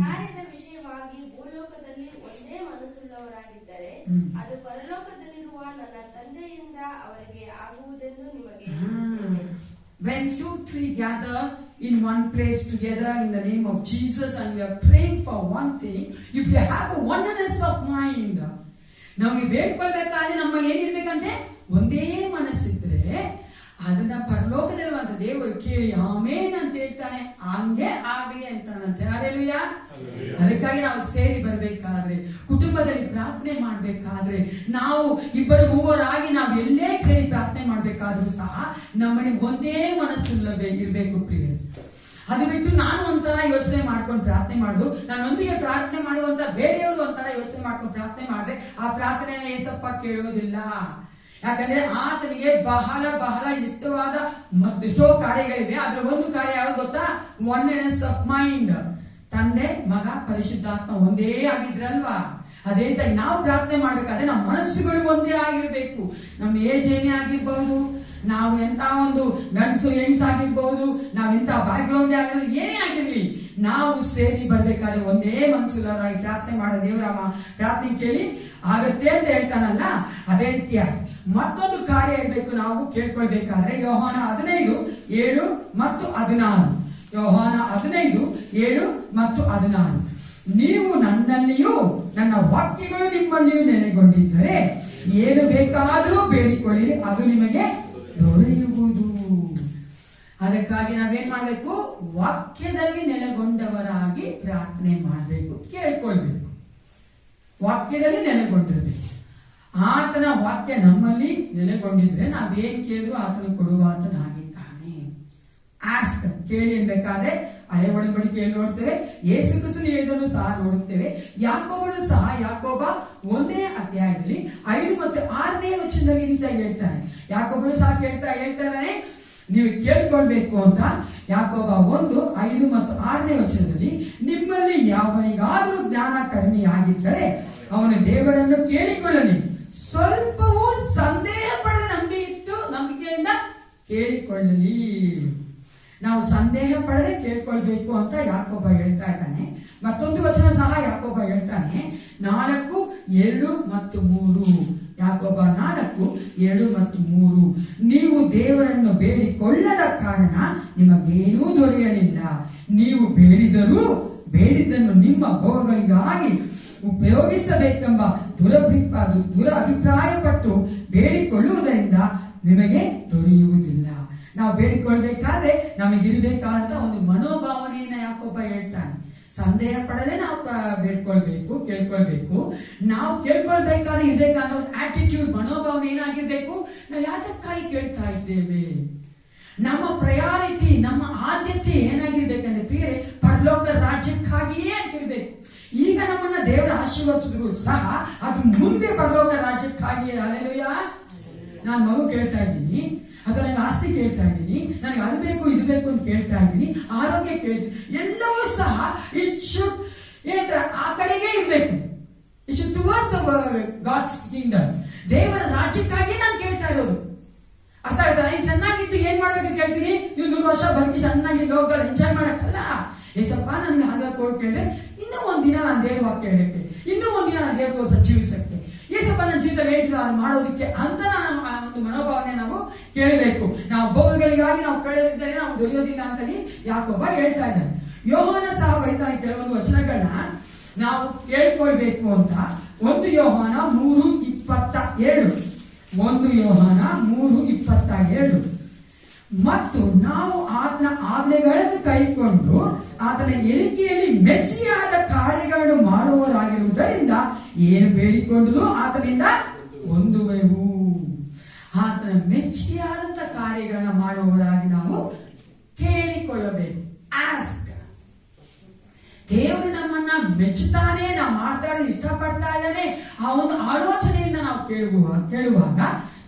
ಕಾರ್ಯದ ವಿಷಯವಾಗಿ ಭೂಲೋಕದಲ್ಲಿ ಒಂದೇ ಮನಸ್ಸುಳ್ಳವರಾಗಿದ್ದರೆ ಅದು ಪರಲೋಕದಲ್ಲಿರುವ ನನ್ನ ತಂದೆಯಿಂದ ಅವರಿಗೆ ಆಗುವುದೆಂದು ನಿಮಗೆ. When 2-3 gather in one place together in the name of Jesus and we are praying for one thing, if you have a oneness of mind, ನಮಗೆ ಬೇಡ್ಕೊಳ್ಬೇಕಾದ್ರೆ ನಮ್ಮಲ್ಲಿ ಏನಿರ್ಬೇಕಂತೆ? ಒಂದೇ ಮನಸ್ಸಿದ್ರೆ ಅದನ್ನ ಪರಲೋಕದಲ್ಲಿರುವಂತ ದೇವರು ಕೇಳಿ ಆಮೇನ್ ಅಂತ ಹೇಳ್ತಾನೆ, ಹಂಗೆ ಆಗ್ಲಿ ಅಂತಾನಂತೆ. ಹಲ್ಲೆಲೂಯಾ. ಅದಕ್ಕಾಗಿ ನಾವು ಸೇರಿ ಬರ್ಬೇಕಾದ್ರೆ, ಕುಟುಂಬದಲ್ಲಿ ಪ್ರಾರ್ಥನೆ ಮಾಡ್ಬೇಕಾದ್ರೆ, ನಾವು ಇಬ್ಬರು ಮೂವರಾಗಿ ನಾವು ಎಲ್ಲೇ ಸೇರಿ ಪ್ರಾರ್ಥನೆ ಮಾಡ್ಬೇಕಾದ್ರೂ ಸಹ ನಮ್ಮಲ್ಲಿ ಒಂದೇ ಮನಸ್ಸು ಇರ್ಬೇಕು ಪ್ರಿಯ. ಅದು ಬಿಟ್ಟು ನಾನು ಒಂಥರ ಯೋಚನೆ ಮಾಡ್ಕೊಂಡು ಪ್ರಾರ್ಥನೆ ಮಾಡುದು, ನಾನೊಂದಿಗೆ ಪ್ರಾರ್ಥನೆ ಮಾಡುವಂತ ಬೇರೆಯವರು ಒಂಥರ ಯೋಚನೆ ಮಾಡ್ಕೊಂಡು ಪ್ರಾರ್ಥನೆ ಮಾಡಿದ್ರೆ ಆ ಪ್ರಾರ್ಥನೆನ ಏಸಪ್ಪ ಕೇಳೋದಿಲ್ಲ. ಯಾಕಂದ್ರೆ ಆತನಿಗೆ ಬಹಳ ಬಹಳ ಇಷ್ಟವಾದ ಮತ್ತೆಷ್ಟೋ ಕಾರ್ಯಗಳಿವೆ. ಅದ್ರ ಒಂದು ಕಾರ್ಯ ಯಾವ್ದು ಗೊತ್ತಾ? Oneness of mind. ತಂದೆ, ಮಗ, ಪರಿಶುದ್ಧಾತ್ಮ ಒಂದೇ ಆಗಿದ್ರಲ್ವಾ? ಅದೇ ತರ ನಾವು ಪ್ರಾರ್ಥನೆ ಮಾಡ್ಬೇಕಾದ್ರೆ ನಮ್ಮ ಮನಸ್ಸುಗಳು ಒಂದೇ ಆಗಿರ್ಬೇಕು. ನಮ್ಮ ಏಜ್ ಏನೇ ಆಗಿರ್ಬಹುದು, ನಾವು ಎಂತ ಒಂದು ಗಂಡಸು ಹೆಣ್ಸಾಗಿರ್ಬಹುದು, ನಾವೆಂತ ಬ್ಯಾಕ್ ಗ್ರೌಂಡ್ ಆಗಿರ್ಬೋದು, ಏನೇ ಆಗಿರ್ಲಿ, ನಾವು ಸೇರಿ ಬರ್ಬೇಕಾದ್ರೆ ಒಂದೇ ಮನಸ್ಸುಳ್ಳವರಾಗಿ ಪ್ರಾರ್ಥನೆ ಮಾಡೋ ದೇವರ ಪ್ರಾರ್ಥನೆ ಕೇಳಿ ಆಗತ್ತೆ ಅಂತ ಹೇಳ್ತಾನಲ್ಲ. ಅದೇ ರೀತಿಯಾಗಿ ಮತ್ತೊಂದು ಕಾರ್ಯ ಇರಬೇಕು ನಾವು ಕೇಳ್ಕೊಳ್ಬೇಕಾದ್ರೆ. ಯೋಹಾನ 15:7 ಮತ್ತು 16. ಯೋಹಾನ 15:7 ಮತ್ತು 16. ನೀವು ನನ್ನಲ್ಲಿಯೂ ನನ್ನ ವಾಕ್ಯಗಳು ನಿಮ್ಮಲ್ಲಿಯೂ ನೆಲೆಗೊಂಡಿದ್ದರೆ ಏನು ಬೇಕಾದರೂ ಬೇಡಿಕೊಳ್ಳಿ, ಅದು ನಿಮಗೆ ದೊರೆಯುವುದು. ಅದಕ್ಕಾಗಿ ನಾವೇನ್ ಮಾಡ್ಬೇಕು? ವಾಕ್ಯದಲ್ಲಿ ನೆಲೆಗೊಂಡವರಾಗಿ ಪ್ರಾರ್ಥನೆ ಮಾಡಬೇಕು, ಕೇಳ್ಕೊಳ್ಬೇಕು. ವಾಕ್ಯದಲ್ಲಿ ನೆಲೆಗೊಂಡಿರ್ಬೇಕು. ಆತನ ವಾಕ್ಯ ನಮ್ಮಲ್ಲಿ ನೆಲೆಗೊಂಡಿದ್ರೆ ನಾವೇನ್ ಕೇಳಿದ್ರು ಆತನು ಕೊಡುವ ಆತನಾಗಿದ್ದಾನೆ. ಆಸ್ಕ್, ಕೇಳಿ ಅನ್ಬೇಕಾದ್ರೆ ಹಳೆ ಒಡಂಬಡಿಕೆಯಲ್ಲಿ ನೋಡ್ತೇವೆ, ಯೇಸು ಕ್ರಿಸ್ತನು ಹೇಳಿದನ್ನು ಸಹ ನೋಡುತ್ತೇವೆ. ಯಾಕೋಬನು ಸಹ ಯಾಕೋಬ 1ನೇ ಅಧ್ಯಾಯದಲ್ಲಿ 5 ಮತ್ತು 6ನೇ ವಚನದಲ್ಲಿ ಈ ರೀತಿಯಾಗಿ ಹೇಳ್ತಾನೆ. ಯಾಕೋಬನು ಸಹ ಹೇಳ್ತಾ ಇದ್ದಾನೆ, ನೀವು ಕೇಳ್ಕೊಳ್ಬೇಕು ಅಂತ. ಯಾಕೋಬ 1:5 ಮತ್ತು 6ನೇ ವಚನದಲ್ಲಿ, ನಿಮ್ಮಲ್ಲಿ ಯಾವನಿಗಾದರೂ ಜ್ಞಾನ ಕಡಿಮೆಯಾಗಿದ್ದರೆ ಅವನು ದೇವರನ್ನು ಕೇಳಿಕೊಳ್ಳಲಿ, ಸ್ವಲ್ಪವೂ ಸಂದೇಹ ಪಡೆದ ನಂಬಿಕೆಯಿಂದ ಕೇಳಿಕೊಳ್ಳಲಿ. ನಾವು ಸಂದೇಹ ಪಡೆದೇ ಕೇಳ್ಕೊಳ್ಬೇಕು ಅಂತ ಯಾಕೋಬ ಹೇಳ್ತಾ ಇದ್ದಾನೆ. ಮತ್ತೊಂದು ವಚನ ಸಹ ಯಾಕೋಬ ಹೇಳ್ತಾನೆ, 4, 2 ಮತ್ತು 3. ಯಾಕೋಬ 4, 2 ಮತ್ತು 3. ನೀವು ದೇವರನ್ನು ಬೇಡಿಕೊಳ್ಳದ ಕಾರಣ ನಿಮಗೇನೂ ದೊರೆಯಲಿಲ್ಲ. ನೀವು ಬೇಡಿದ್ದನ್ನು ನಿಮ್ಮ ಭೋಗಗಳಿಗಾಗಿ ಉಪಯೋಗಿಸಬೇಕೆಂಬ ದುರಭಿಪ್ರಾಯ ಪಟ್ಟು ಬೇಡಿಕೊಳ್ಳುವುದರಿಂದ ನಿಮಗೆ ದೊರೆಯುವುದಿಲ್ಲ. ನಾವು ಬೇಡಿಕೊಳ್ಬೇಕಾದ್ರೆ ನಮಗಿರ್ಬೇಕಾದಂತ ಒಂದು ಮನೋಭಾವನೆಯನ್ನ ಯಾಕೋಬ ಹೇಳ್ತಾನೆ. ಸಂದೇಹ ಪಡದೆ ನಾವು ಬೇಡ್ಕೊಳ್ಬೇಕು, ಕೇಳ್ಕೊಳ್ಬೇಕು. ನಾವು ಕೇಳ್ಕೊಳ್ಬೇಕಾದ್ರೆ ಇರ್ಬೇಕಾದ ಒಂದು ಆಟಿಟ್ಯೂಡ್, ಮನೋಭಾವನೆ ಏನಾಗಿರ್ಬೇಕು? ನಾವು ಯಾತಕ್ಕಾಗಿ ಕೇಳ್ತಾ ಇದ್ದೇವೆ? ಸಹ ಅದು ಮುಂದೆ ಪರಲೋಕ ರಾಜ್ಯಕ್ಕಾಗಿ. ಅಲ್ಲೆಲೂಯಾ. ನಾನು ಮಗು ಕೇಳ್ತಾ ಇದ್ದೀನಿ, ಅಥವಾ ನನಗೆ ಆಸ್ತಿ ಕೇಳ್ತಾ ಇದ್ದೀನಿ, ನನಗೆ ಅದು ಬೇಕು ಇದು ಬೇಕು ಅಂತ ಕೇಳ್ತಾ ಇದ್ದೀನಿ, ಆರೋಗ್ಯ ಕೇಳ್ತೀನಿ, ಎಲ್ಲವೂ ಸಹ ಇಟ್ ಶುಡ್ ಆ ಕಡೆಗೆ ಇರಬೇಕು. It should towards the God's kingdom. ದೇವರ ರಾಜ್ಯಕ್ಕಾಗಿ ನಾನು ಕೇಳ್ತಾ ಇರೋದು. ಅರ್ಥ ಆಯ್ತಾ? ನೀನು ಚೆನ್ನಾಗಿದ್ದು ಏನ್ ಮಾಡ್ಬೇಕು ಕೇಳ್ತೀನಿ, ನೀವು 100 ವರ್ಷ ಬದುಕಿ ಚೆನ್ನಾಗಿ ಲೋಕದಲ್ಲಿ ಎಂಜಾಯ್ ಮಾಡಕ್ಕಲ್ಲ. ಏಸಪ್ಪ ನನಗೆ ಆಧಾರ್ ಕೋಡ್ ಕೇಳಿದ್ರೆ ಇನ್ನೂ ಒಂದಿನ ನಾನು ದೇವ್ರ ವಾಕ್ಯ ಹೇಳಕ್ಕೆ, ಇನ್ನೂ ಒಂದಿನ ನಾನು ದೇವ್ರಿಗೋಸ್ಕರ ಜೀವಿಸಕ್ಕೆ, ಏಸಪ್ಪ ನನ್ನ ಜೀವಿತ ವೇಟ್ ಮಾಡೋದಕ್ಕೆ ಅಂತ ನಾನು ಆ ಒಂದು ಮನೋಭಾವನೆ ನಾವು ಕೇಳಬೇಕು. ನಾವು ಭೋಗಗಳಿಗಾಗಿ ನಾವು ಕಳೆದಿದ್ದರೆ ನಾವು ದೊರೆಯೋದಿಲ್ಲ ಅಂತಲೇ ಯಾಕೊಬ್ಬ ಹೇಳ್ತಾ ಇದ್ದಾನೆ. ಯೋಹಾನ ಸಹ ಬರೀತಾನೆ ಕೆಲವೊಂದು ವಚನಗಳನ್ನ ನಾವು ಕೇಳ್ಕೊಳ್ಬೇಕು ಅಂತ. 1 ಯೋಹಾನ 3:27, 1 ಯೋಹಾನ 3:27. ಮತ್ತು ನಾವು ಆತನ ಆಜ್ಞೆಗಳನ್ನು ಕೈಕೊಂಡು ಆತನ ಎಣಿಕೆಯಲ್ಲಿ ಮೆಚ್ಚಿಯಾದ ಕಾರ್ಯಗಳನ್ನು ಮಾಡುವವರಾಗಿರುವುದರಿಂದ ಏನು ಬೇಡಿಕೊಂಡರೂ ಆತನಿಂದ ಹೊಂದುವೆವು. ಆತನ ಮೆಚ್ಚಿಯಾದಂತ ಕಾರ್ಯಗಳನ್ನ ಮಾಡುವವರಾಗಿ ನಾವು ಕೇಳಿಕೊಳ್ಳಬೇಕು. ಆಸ್ಕ್. ದೇವರು ನಮ್ಮನ್ನ ಮೆಚ್ಚುತ್ತಾನೆ, ನಾವು ಮಾಡ್ತಾ ಇಷ್ಟಪಡ್ತಾ ಇದ್ದಾನೆ, ಆ ಒಂದು ಆಲೋಚನೆಯಿಂದ ನಾವು ಕೇಳುವಾಗ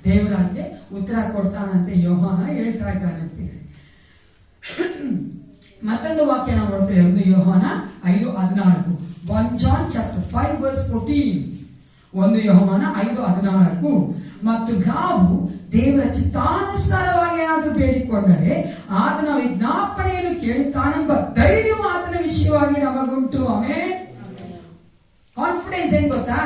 ದೇವರಾಗೆ ಉತ್ತರ ಕೊಡ್ತಾನಂತೆ ಯೋಹಾನ ಹೇಳ್ತಾ ಇದ್ದಾನೆ. ಮತ್ತೊಂದು ವಾಕ್ಯ ನಾವು ನೋಡ್ತೇವೆ, 1 ಯೋಹಾನ 5:14. 1 John chapter 5 verse 14. 1 ಯೋಹಾನ 5:14. ಮತ್ತು ನಾವು ದೇವರ ಚಿತ್ತಾನುಸಾರವಾಗಿ ಏನಾದರೂ ಬೇಡಿಕೊಂಡರೆ ಆತನ ವಿಜ್ಞಾಪನೆಯನ್ನು ಕೇಳುತ್ತಾನೆಂಬ ಧೈರ್ಯವು ಆತನ ವಿಷಯವಾಗಿ ನಮಗುಂಟು. ಆಮೆನ್. ಕಾನ್ಫಿಡೆನ್ಸ್ ಏನ್ ಗೊತ್ತಾ?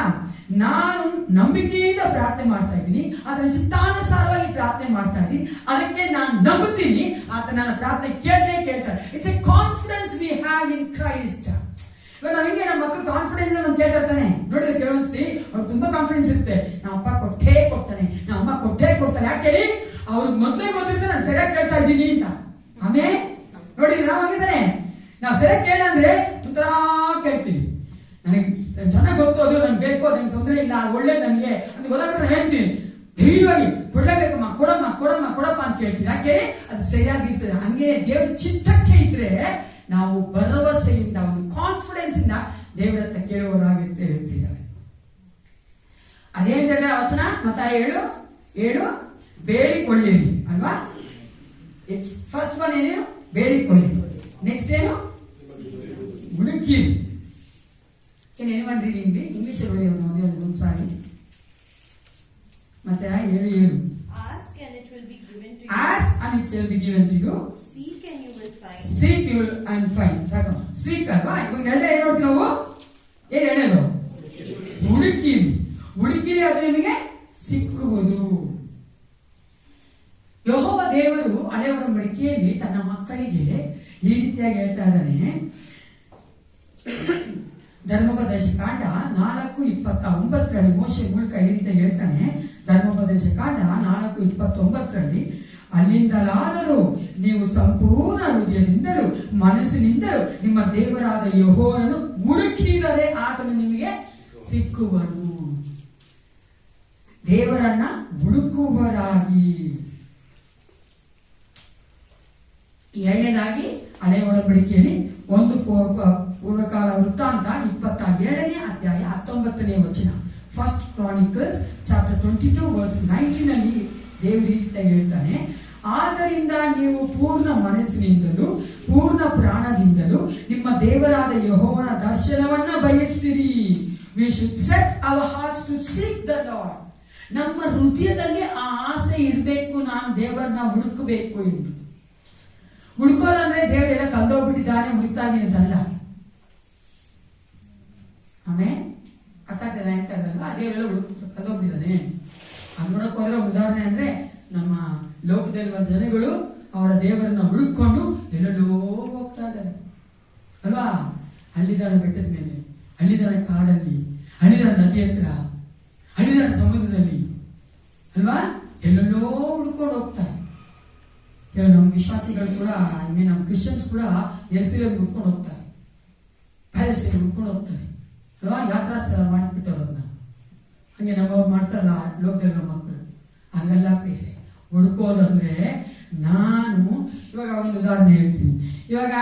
ನಾನು ನಂಬಿಕೆಯಿಂದ ಪ್ರಾರ್ಥನೆ ಮಾಡ್ತಾ ಇದ್ದೀನಿ, ಅದರ ಚಿತ್ತಾನುಸಾರವಾಗಿ ಪ್ರಾರ್ಥನೆ ಮಾಡ್ತಾ ಇದ್ದೀನಿ, ಅದಕ್ಕೆ ನಾನು ನಂಬುತ್ತೀನಿ, ಆತ ನನ್ನ ಪ್ರಾರ್ಥನೆ ಕೇಳ್ತಾರೆ. It's A confidence we have in Christ. ಇವಾಗ ನಮಗೆ ನಮ್ಮ ಮಕ್ಕಳು ಕಾನ್ಫಿಡೆನ್ಸ್ ಅಂತ ಕೇಳ್ತಿರ್ತಾನೆ ನೋಡಿದ್ರೆ, ಕೆಲವೊಂದ್ಸತಿ ಅವ್ರು ತುಂಬಾ ಕಾನ್ಫಿಡೆನ್ಸ್ ಇರುತ್ತೆ, ನಮ್ಮ ಅಪ್ಪ ಕೊಟ್ಟೇ ಕೊಡ್ತಾನೆ, ನಮ್ಮ ಅಮ್ಮ ಕೊಟ್ಟೇ ಕೊಡ್ತಾನೆ. ಯಾಕೆ? ಅವ್ರಿಗೆ ಮೊದಲೇ ಗೊತ್ತಿರುತ್ತೆ ನಾನು ಸರಿಯಾಗಿ ಕೇಳ್ತಾ ಇದ್ದೀನಿ ಅಂತ. ಆಮೇಲೆ ನೋಡಿ, ನಾವಾಗಿದ್ದಾನೆ ನಾವು ಸರಿಯಾಗಿ ಕೇಳಂದ್ರೆ ಉತ್ತರ ಕೇಳ್ತೀವಿ. ನನಗೆ ಚೆನ್ನಾಗಿ ಗೊತ್ತು, ಅದು ನಂಗೆ ಬೇಕು, ನಂಗೆ ತೊಂದರೆ ಇಲ್ಲ, ಒಳ್ಳೇದು ನನಗೆ ಅಂತ ಗೊತ್ತಾಗ್ಬಿಟ್ರೆ ಹೇಳ್ತೀನಿ, ಧೈರ್ಯವಾಗಿ ಕೊಡಲೇಬೇಕಮ್ಮ, ಕೊಡಮ್ಮ ಕೊಡಮ್ಮ ಕೊಡಪ್ಪ ಅಂತ ಕೇಳ್ತೀನಿ. ಯಾಕೆ? ಅದು ಸರಿಯಾಗಿರ್ತದೆ. ಹಂಗೆ ದೇವ್ರ ಚಿತ್ತಕ್ಕೆ ಇದ್ರೆ ನಾವು ಭರವಸೆಯಿಂದ, ಒಂದು ಕಾನ್ಫಿಡೆನ್ಸ್ ಇಂದ ದೇವರ ಹತ್ರ ಕೇಳುವವರಾಗಿರ್ತೇವೆ. ಅದೇ ವಚನ ಮತ್ತಾಯ 7:7 ಬೇಡಿಕೊಳ್ಳಿರಿ ಅಲ್ವಾ? ಇಟ್ಸ್ ಫಸ್ಟ್ ಒನ್ ಏನು? ಬೇಡಿಕೊಳ್ಳಿ. ನೆಕ್ಸ್ಟ್ ಏನು? ಹುಡುಕಿರಿ. anyone reading the English ಒಂದು ಸಾರಿ ಮತ್ತೆ 7:7. Ask and it will be given to you. Ask and it shall be given to you. Seek and you will find. Seek you will and find. Sakamma. Seek ಅಲ್ವಾ? ಇವಾಗ ಎಲ್ಲ ಏನು ನೋಡ್ತೀವಿ ನಾವು? ಏನು ಹೇಳೋದು? ಹುಡುಕಿರಿ. ಹುಡುಕಿರಿ, ಅದು ನಿಮಗೆ ಸಿಕ್ಕುವುದು. ಯೆಹೋವ ದೇವರು ಹಳೆ ಒಡಂಬಡಿಕೆಯಲ್ಲಿ ತನ್ನ ಮಕ್ಕಳಿಗೆ ಈ ರೀತಿಯಾಗಿ ಹೇಳ್ತಾ ಇದ್ದಾನೆ. ಧರ್ಮೋಪದೇಶ ಕಾಂಡ 4:29 ಮೋಶೆ ಮೂಲಕ ಈ ರೀತಿ ಹೇಳ್ತಾನೆ. ಧರ್ಮೋಪದೇಶ ಕಾಂಡ 4:29 ಅಲ್ಲಿಂದಲಾದರೂ ನೀವು ಸಂಪೂರ್ಣ ಹೃದಯದಿಂದಲೂ ಮನಸ್ಸಿನಿಂದಲೂ ನಿಮ್ಮ ದೇವರಾದ ಯೆಹೋವನನ್ನು ಹುಡುಕಿದರೆ ಆತನು ನಿಮಗೆ ಸಿಕ್ಕುವನು. ದೇವರನ್ನ ಹುಡುಕುವರಾಗಿ. ಎರಡನೇದಾಗಿ ಹಳೆ ಒಡಂಬಡಿಕೆಯಲ್ಲಿ ಒಂದು ಪೂರ್ವಕಾಲ ವೃತ್ತಾಂತ 27ನೇ ಅಧ್ಯಾಯ 19ನೇ ವಚನ. ಫಸ್ಟ್ ಕ್ರಾನಿಕಲ್ಸ್ ಚಾಪ್ಟರ್ 22 ವರ್ಸ್ 19 ದೇವರು ಹೇಳ್ತಾನೆ, ಆದ್ದರಿಂದ ನೀವು ಪೂರ್ಣ ಮನಸ್ಸಿನಿಂದಲೂ ಪೂರ್ಣ ಪ್ರಾಣದಿಂದಲೂ ನಿಮ್ಮ ದೇವರಾದ ಯೆಹೋವನ ದರ್ಶನವನ್ನ ಬಯಸಿರಿ. We should set our hearts to seek the Lord. ನಮ್ಮ ಹೃದಯದಲ್ಲಿ ಆ ಆಸೆ ಇರಬೇಕು, ನಾನು ದೇವರನ್ನ ಹುಡುಕಬೇಕು ಎಂದು. ಹುಡುಕೋದಂದ್ರೆ ದೇವರೆಲ್ಲ ಕಲ್ದೋಗ್ಬಿಟ್ಟಿದ್ದಾನೆ ಹುಡುಕ್ತಾನೆ ಅಂತಲ್ಲ. ಆಮೇಲೆ ಅರ್ಥ ಆಗ್ತದೆ ಅಂತ ಅಲ್ವಾ? ದೇವರೆಲ್ಲ ಕಲ್ದೋಗ್ಬಿಟ್ಟಿದ್ದಾನೆ. ಅದು ನೋಡಕ್ ಹೋದ್ರೆ ಉದಾಹರಣೆ ಅಂದ್ರೆ ನಮ್ಮ ಲೋಕದಲ್ಲಿರುವ ಜನಗಳು ಅವರ ದೇವರನ್ನ ಹುಡುಕೊಂಡು ಎಲ್ಲೆಲ್ಲೋ ಹೋಗ್ತಾ ಇದ್ದಾರೆ ಅಲ್ವಾ? ಹಳ್ಳಿದಾರ ಬೆಟ್ಟದ ಮೇಲೆ, ಹಳ್ಳಿದಾರ ಕಾಡಲ್ಲಿ, ಹಳ್ಳಿದಾರ ನದಿ ಹತ್ರ, ಹಳ್ಳಿದಾರ ಸಮುದ್ರದಲ್ಲಿ ಅಲ್ವಾ? ಎಲ್ಲೆಲ್ಲೋ ಹುಡ್ಕೊಂಡು ಹೋಗ್ತಾರೆ. ಕೆಲವು ನಮ್ಮ ವಿಶ್ವಾಸಿಗಳು ಕೂಡ, ನಮ್ಮ ಕ್ರಿಶ್ಚಿಯನ್ಸ್ ಕೂಡ ಎಲ್ಸಿಯಲ್ಲಿ ಹುಡ್ಕೊಂಡು ಹೋಗ್ತಾರೆ, ಪ್ಯಾಲೇಸ್ನಲ್ಲಿ ಹುಡ್ಕೊಂಡು ಹೋಗ್ತಾರೆ ಅಲ್ವಾ? ಯಾತ್ರಾ ಸ್ಥಳ ಮಾಡಿಬಿಟ್ಟವ್ರು ಅದನ್ನ. ಹಂಗೆ ನಮ್ಮವ್ರು ಮಾಡ್ತಾರಲ್ಲ ಲೋಕದಲ್ಲಿ ನಮ್ಮ ಮಕ್ಕಳು. ಹಂಗೆಲ್ಲ ಪ್ರಿಯರೇ, ಹುಡುಕೋದಂದ್ರೆ ನಾನು ಇವಾಗ ಒಂದು ಉದಾಹರಣೆ ಹೇಳ್ತೀನಿ. ಇವಾಗ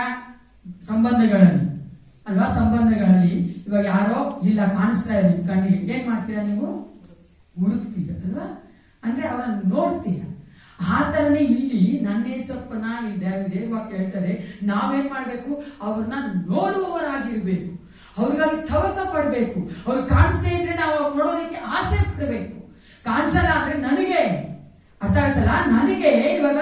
ಸಂಬಂಧಗಳಲ್ಲಿ ಅಲ್ವಾ, ಸಂಬಂಧಗಳಲ್ಲಿ ಇವಾಗ ಯಾರೋ ಇಲ್ಲ ಕಾಣಿಸ್ತಾ ಇಲ್ಲ ನಿಮ್ ಕಣ್ಣಿಗೆ, ಏನ್ ಮಾಡ್ತೀರಾ ನೀವು? ಹುಡುಕ್ತೀರ ಅಲ್ವಾ? ಅಂದ್ರೆ ಅವರನ್ನ ನೋಡ್ತೀರ. ಆ ತರನೇ ಇಲ್ಲಿ ನನ್ನ ಏಸಪ್ಪನ ದೇವವಾಕ್ಯ ಹೇಳ್ತಾರೆ, ನಾವೇನ್ ಮಾಡ್ಬೇಕು? ಅವ್ರನ್ನ ನೋಡುವವರಾಗಿರ್ಬೇಕು, ಅವ್ರಿಗಾಗಿ ತವಕ ಪಡ್ಬೇಕು. ಅವ್ರು ಕಾಣಿಸ್ತಾ ಇದ್ರೆ ನಾವು ಅವ್ರು ನೋಡೋದಕ್ಕೆ ಆಸೆ ಪಡಬೇಕು. ಕಾಣಿಸಲ್ಲ ಅಂದ್ರೆ ನನಗೆ ಅರ್ಥ ಆಯ್ತಲ್ಲ, ನನಗೆ ಇವಾಗ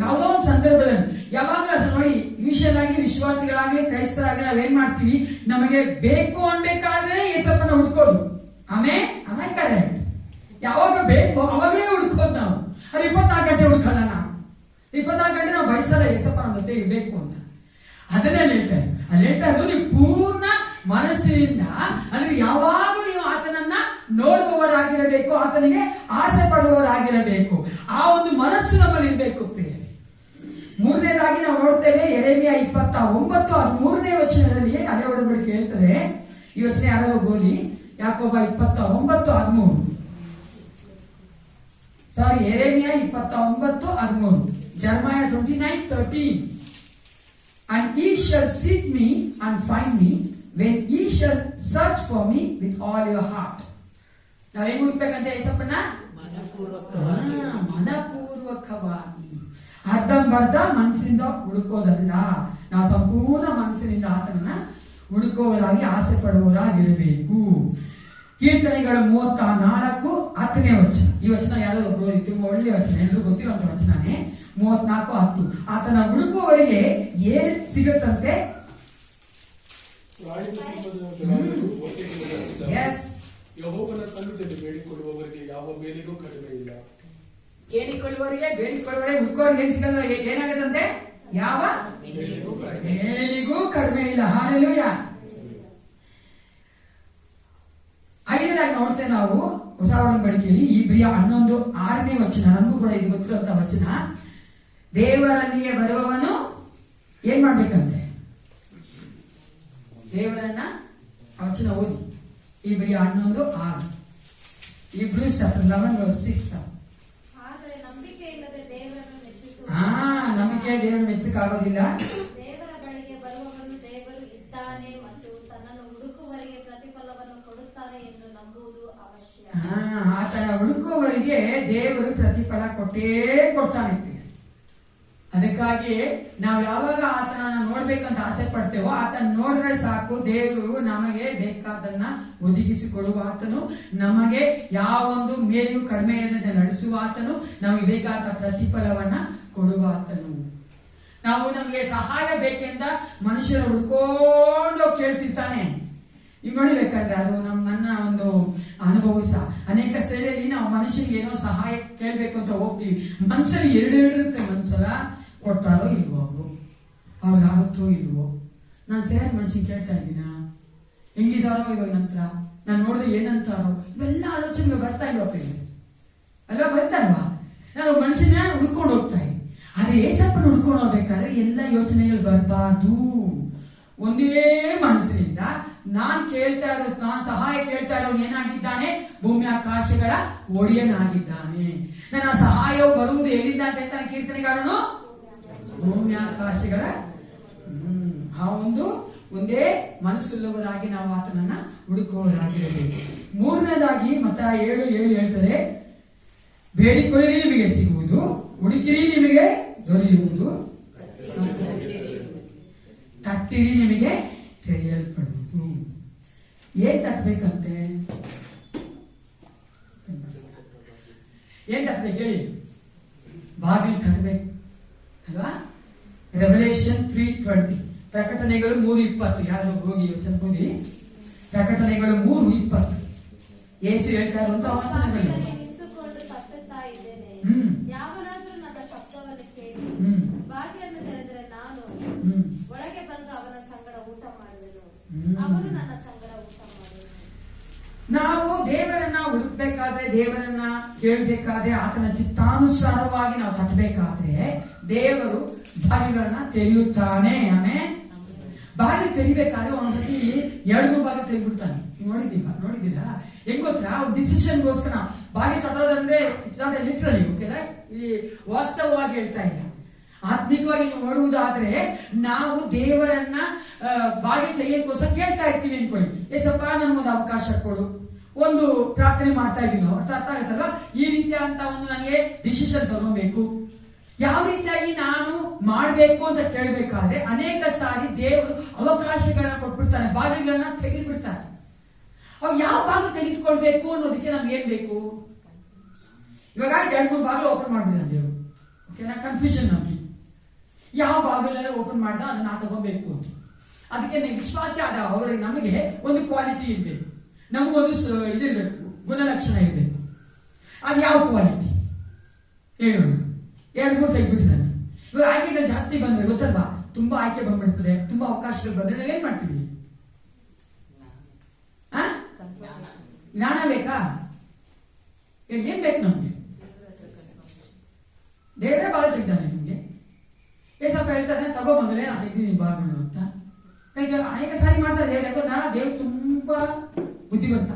ಯಾವುದೋ ಒಂದು ಸಂದರ್ಭದಲ್ಲಿ ಯಾವಾಗಲೂ ಅದು ನೋಡಿ, ಇನಿಷಿಯಲ್ ಆಗಿ ವಿಶ್ವಾಸಿಗಳಾಗ್ಲಿ ಕ್ರೈಸ್ತರಾಗ್ಲಿ ನಾವೇನ್ ಮಾಡ್ತೀವಿ? ನಮಗೆ ಬೇಕು ಅನ್ಬೇಕಾದ್ರೆ ಏಸಪ್ಪನ ಹುಡ್ಕೋದು. ಆಮೇಲೆ ಕರೆಕ್ಟ್, ಯಾವಾಗ ಬೇಕು ಅವಾಗಲೇ ಹುಡ್ಕೋದು ನಾವು. ಅಲ್ಲಿ 24 ಗಂಟೆ ಹುಡ್ಕಲ್ಲ ನಾವು. 24 ಗಂಟೆ ನಾವು ಬಯಸಲ್ಲ ಏಸಪ್ಪ ನಮ್ಮ ಜೊತೆ ಇರ್ಬೇಕು ಅಂತ. ಅದನ್ನೇ ಹೇಳ್ತಾರೆ. ಅಲ್ಲಿ ಹೇಳ್ತಾ ಇರೋದು ನೀವು ಪೂರ್ಣ ಮನಸ್ಸಿನಿಂದ, ಅಂದ್ರೆ ಯಾವಾಗಲೂ ನೀವು ಆತನನ್ನ ನೋಡುವವರಾಗಿರಬೇಕು, ಆತನಿಗೆ ಆಸೆ ಪಡುವವರಾಗಿರಬೇಕು. ಆ ಒಂದು ಮನಸ್ಸು ನಮ್ಮಲ್ಲಿ ಇರಬೇಕು ಪ್ರಿಯರೇ. ಮೂರನೇದಾಗಿ ನಾವು ನೋಡ್ತೇವೆ ಯೆರೆಮೀಯ 29:13 ವಚನದಲ್ಲಿ ಹಳೆ ಒಡಂಬಡಿಕೆ ಹೇಳ್ತದೆ. ಈ ವಚನ ಯಾರೋ ಓದಿ, ಯಾಕೋಬ 29:13. ಸಾರಿ, ಯೆರೆಮೀಯ 29:13, Jeremiah 29:13. And ye shall seek me and find me when ye shall search for me with all your heart. ನಾವ್ ಹೆಂಗ್ ಹುಡುಕ್ಬೇಕಂತ ಏಸಪ್ಪನ? ಮನಪೂರ್ವಕವಾಗಿ, ಅರ್ಧಂಬರ್ಧ ಮನಸ್ಸಿಂದ ಹುಡುಕೋದಲ್ಲ. ನಾವು ಸಂಪೂರ್ಣ ಮನಸ್ಸಿನಿಂದ ಆತನನ್ನ ಹುಡುಕೋವರಾಗಿ ಆಸೆ ಪಡುವವರಾಗಿರಬೇಕು. ಕೀರ್ತನೆಗಳು 34:10 ವಚನ. ಈ ವಚನ ಯಾರೋ ಒಬ್ಬರು ತುಂಬಾ ಒಳ್ಳೆಯ ವಚನ, ಎಲ್ಲರೂ ಗೊತ್ತಿರುವಂತ ವಚನನೇ. 34:10. ಆತನ ಹುಡುಕುವವರಿಗೆ ಏನ್ ಸಿಗುತ್ತಂತೆ? ಯೆಹೋವನ ಸನ್ನಿಧಿಯಲ್ಲಿ ಬೇಡಿಕೊಳ್ಳುವವರಿಗೆ ಯಾವ ಬೇಲಿಗೂ ಕಡಿಮೆ ಇಲ್ಲ. ಬೇಡಿಕೊಳ್ಳುವವರಿಗೆ ಹುಡುಕೋರಿಗೆ ಏನ್ ಸಿಗಲ್ಲ, ಏನಾಗತ್ತಂತೆ? ಯಾವ ಬೇಲಿಗೂ ಕಡಿಮೆ ಇಲ್ಲ. ಹಲ್ಲೆಲೂಯಾ. ಐದನೇದಾಗಿ ನೋಡ್ತೇವೆ ನಾವು ಹೊಸ ಒಡಂಬಡಿಕೆಯಲ್ಲಿ ಇಬ್ರಿಯ 11:6 ವಚನ. ನಮಗೂ ಕೂಡ ಇದು ಗೊತ್ತಿರುವಂತ ವಚನ. ದೇವರಲ್ಲಿಯೇ ಬರುವವನು ಏನ್ ಮಾಡ್ಬೇಕಂತೆ? ದೇವರನ್ನ ವಚನ ಓದಿ. ಇಬ್ರಿಯ 11:6. Hebrews chapter 11:6. ಆದರೆ ನಂಬಿಕೆ ಇಲ್ಲದೆ ದೇವರನ್ನು ಮೆಚ್ಚಿಸುವ ನಂಬಿಕೆ ದೇವರನ್ನು ಮೆಚ್ಚಕ್ಕಾಗೋದಿಲ್ಲ. ದೇವರ ಬಳಿಗೆ ಬರುವವನು ದೇವರು ಇದ್ದಾನೆ ಮತ್ತು ತನ್ನನ್ನು ಹುಡುಕುವವರಿಗೆ ಪ್ರತಿಫಲವನ್ನು ಕೊಡುತ್ತಾನೆ ಎಂದು ನಂಬುವುದು ಅವಶ್ಯ. ಆತನ ಹುಡುಕುವವರಿಗೆ ದೇವರು ಪ್ರತಿಫಲ ಕೊಟ್ಟೇ ಕೊಡ್ತಾನೆ. ಅದಕ್ಕಾಗಿ ನಾವು ಯಾವಾಗ ಆತನನ್ನ ನೋಡ್ಬೇಕಂತ ಆಸೆ ಪಡ್ತೇವೋ, ಆತನ ನೋಡ್ರೆ ಸಾಕು, ದೇವರು ನಮಗೆ ಬೇಕಾದನ್ನ ಒದಗಿಸಿಕೊಡುವ ಆತನು, ನಮಗೆ ಯಾವೊಂದು ಮೇಲೆಯೂ ಕಡಿಮೆ ಇಲ್ಲದೆ ನಡೆಸುವ ಆತನು, ನಮಗೆ ಬೇಕಾದ ಪ್ರತಿಫಲವನ್ನ ಕೊಡುವ ಆತನು. ನಾವು ನಮಗೆ ಸಹಾಯ ಬೇಕೆಂದ ಮನುಷ್ಯರು ಹುಡ್ಕೊಂಡು ಕೇಳ್ತಿರ್ತಾನೆ. ಈಗ ನೋಡಿಬೇಕಾದ್ರೆ ಅದು ನನ್ನ ಒಂದು ಅನುಭವ ಸಹ. ಅನೇಕ ಸೇರಿಯಲ್ಲಿ ನಾವು ಮನುಷ್ಯನಿಗೆ ಏನೋ ಸಹಾಯ ಕೇಳ್ಬೇಕು ಅಂತ ಹೋಗ್ತೀವಿ. ಮನುಷ್ಯರು ಎರಡು ಇರುತ್ತೆ. ಮನುಷ್ಯರ ಕೊಡ್ತಾರೋ ಇಲ್ವೋ, ಅವ್ರಿಗಾಗುತ್ತೋ ಇಲ್ವೋ. ನಾನು ಸರಿಯಾದ ಮನುಷ್ಯನ್ ಕೇಳ್ತಾ ಇದ್ದೀನ, ಹೆಂಗಿದಾರೋ ಇವಾಗ ನಂತರ ನಾನು ನೋಡಿದ್ರೆ ಏನಂತಾರೋ, ಇವೆಲ್ಲ ಆಲೋಚನೆಗಳು ಬರ್ತಾ ಇಲ್ವಪ್ಪ ಅಲ್ವಾ? ಬರ್ತಾಲ್ವಾ? ನಾನು ಮನುಷ್ಯನ ಹುಡ್ಕೊಂಡು ಹೋಗ್ತಾ ಇದ್ದೀನಿ. ಆದ್ರೆ ಏಸಪ್ಪನ ಹುಡ್ಕೊಂಡು ಹೋಗ್ಬೇಕಾದ್ರೆ ಎಲ್ಲ ಯೋಚನೆಗಳು ಬರಬಾರ್ದು. ಒಂದೇ ಮನಸ್ಸಿನಿಂದ ನಾನು ಕೇಳ್ತಾ ಇರೋದು, ನಾನು ಸಹಾಯ ಕೇಳ್ತಾ ಇರೋನು ಏನಾಗಿದ್ದಾನೆ? ಭೂಮಿ ಆಕಾಶಗಳ ಒಡೆಯನಾಗಿದ್ದಾನೆ. ನನ್ನ ಸಹಾಯವು ಬರುವುದು ಎಲ್ಲಿಂದ ಅಂತ ಹೇಳ್ತಾನೆ ಕೀರ್ತನೆಗಾರನು? ಭೂಮಿ ಆಕಾಶಗಳ. ಆ ಒಂದು ಒಂದೇ ಮನಸ್ಸುಳ್ಳವರಾಗಿ ನಾವು ಆತನನ್ನ ಹುಡುಕುವವರಾಗಿರಬೇಕು. ಮೂರನೇದಾಗಿ ಮತ್ತಾಯ 7:7 ಹೇಳ್ತದೆ, ಬೇಡಿಕೊಳ್ಳಿರಿ ನಿಮಗೆ ಸಿಗುವುದು, ಹುಡುಕಿರಿ ನಿಮಗೆ ದೊರೆಯುವುದು, ತಟ್ಟಿರಿ ನಿಮಗೆ ತೆರೆಯಲ್ಪಡುವುದು. ಏನ್ ತಟ್ಟಬೇಕಂತೆ? ಏನ್ ತಟ್ಟಬೇಕು ಹೇಳಿ? ಬಾಗಿಲು ತಟ್ಟಬೇಕು ಅಲ್ವಾ? ರೆವಲೇಷನ್ 3:20, ಪ್ರಕಟಣೆಗಳು 3:20. ಯಾರು ಹೋಗಿ ಯೋಚನೆ ಹೋಗಿ. ಪ್ರಕಟಣೆಗಳು 3:20 ಯೇಸು ಹೇಳ್ತಾ ಇರುವಂತ ವಚನಗಳು. ನಿಂತುಕೊಂಡು ತಟ್ಟುತ್ತಾ ಇದ್ದೇನೆ, ಯಾವನಾದ್ರೂ ನನ್ನ ಶಬ್ದವನ್ನು ಕೇಳಿ ಬಾಗಿಲನ್ನು ತೆರೆದರೆ ನಾನು ಒಳಗೆ ಬಂದು ಅವನ ಸಂಗಡ ಊಟ ಮಾಡುವೆನು, ಅವನು ನನ್ನ ಸಂಗಡ ಊಟ ಮಾಡುವೆನು. ನಾವು ದೇವರನ್ನ ಹುಡುಕ್ಬೇಕಾದ್ರೆ, ದೇವರನ್ನ ಕೇಳಬೇಕಾದ್ರೆ, ಆತನ ಚಿತ್ತಾನುಸಾರವಾಗಿ ನಾವು ತಟ್ಟಬೇಕಾದ್ರೆ ದೇವರು ಬಾಗಿಲನ್ನ ತೆರೆಯುತ್ತಾನೆ. ಆಮೇಲೆ ಬಾಗಿಲು ತೆರಿಬೇಕಾದ್ರೆ ಒಂದ್ಸತಿ 2 ಬಾಗಿಲು ತೆಗಿಬಿಡ್ತಾನೆ. ನೋಡಿದ್ದೀರಾ? ಹೆಂಗ್ ಗೊತ್ತಾ? ಡಿಸಿಷನ್ಗೋಸ್ಕರ ಬಾಗಿಲು ತಟ್ಟೋದಂದ್ರೆ ಇಟ್ಸ್ ನಾಟ್ ಲಿಟ್ರಲಿ, ಓಕೆ, ಇಲ್ಲಿ ವಾಸ್ತವವಾಗಿ ಹೇಳ್ತಾ ಇಲ್ಲ. ಆತ್ಮಿಕವಾಗಿ ನೀವು ನೋಡುವುದಾದ್ರೆ ನಾವು ದೇವರನ್ನ ಬಾಗಿಲು ತೆಗೆಯೋಕ್ಕೋಸ್ಕರ ಕೇಳ್ತಾ ಇರ್ತೀವಿ ಅನ್ಕೊಳ್ಳಿ. ಏಸಪ್ಪ ನನ್ಗೊಂದು ಅವಕಾಶ ಕೊಡು, ಒಂದು ಪ್ರಾರ್ಥನೆ ಮಾಡ್ತಾ ಇದೀವಿ ನಾವು, ಅರ್ಥ ಆಗುತ್ತಲ್ವಾ? ಈ ರೀತಿಯಾದಂತ ಒಂದು ನನಗೆ ಡಿಸಿಷನ್ ತಗೋಬೇಕು, ಯಾವ ರೀತಿಯಾಗಿ ನಾನು ಮಾಡಬೇಕು ಅಂತ ಕೇಳಬೇಕಾದ್ರೆ ಅನೇಕ ಸಾರಿ ದೇವರು ಅವಕಾಶಗಳನ್ನ ಕೊಟ್ಬಿಡ್ತಾನೆ, ಬಾಗಿಲುಗಳನ್ನ ತೆಗೆದುಬಿಡ್ತಾನೆ. ಅವ್ ಯಾವ ಬಾಗಿಲು ತೆಗೆದುಕೊಳ್ಬೇಕು ಅನ್ನೋದಕ್ಕೆ ನಮ್ಗೆ ಏನ್ ಬೇಕು? ಇವಾಗ 2-3 ಬಾಗಿಲು ಓಪನ್ ಮಾಡ್ಬಿಡ ದೇವರು, ಓಕೆನಾ? ಕನ್ಫ್ಯೂಷನ್ ನಮ್ಗೆ ಯಾವ ಬಾಗಿಲೆಲ್ಲ ಓಪನ್ ಮಾಡ್ದ ಅದನ್ನ ತಗೋಬೇಕು ಅಂತ. ಅದಕ್ಕೆ ವಿಶ್ವಾಸ ಆದ ಅವರಿಗೆ ನಮಗೆ ಒಂದು ಕ್ವಾಲಿಟಿ ಇರಬೇಕು, ನಮಗೊಂದು ಇದಿರ್ಬೇಕು, ಗುಣಲಕ್ಷಣ ಇರಬೇಕು. ಅದು ಯಾವ ಕ್ವಾಲಿಟಿ ಹೇಳೋಣ? 2-3 ತೆಗೆದ್ಬಿಟ್ಟಿದ್ದಾನೆ. ಇವಾಗ ಆಯ್ಕೆಗಳು ಜಾಸ್ತಿ ಬಂದ್ರೆ ಗೊತ್ತಲ್ವಾ, ತುಂಬಾ ಆಯ್ಕೆ ಬಂದ್ಬಿಡ್ತದೆ, ತುಂಬಾ ಅವಕಾಶಗಳು ಬಂದ್ರೆ ನಾವೇನ್ ಮಾಡ್ತೀವಿ? ಜ್ಞಾನ ಬೇಕಾ? ಏನ್ ಬೇಕು ನಮ್ಗೆ? ದೇವರೇ ಬಾಳ ತೆಗ್ದಾನೆ ನಿಮ್ಗೆ. ಏಸಪ್ಪ ಹೇಳ್ತಾರೆ ತಗೋ ಬಂದ್ರೆ ನಾನು ತೆಗ್ದಿದ್ದೀನಿ ಬಾಗಿಲು ಅಂತ. ಅನೇಕ ಸಾರಿ ಮಾಡ್ತಾರೆ ದೇವ್ರು. ಯಾಕಂದ್ರೆ ದೇವ್ರು ತುಂಬಾ ಬುದ್ಧಿವಂತ.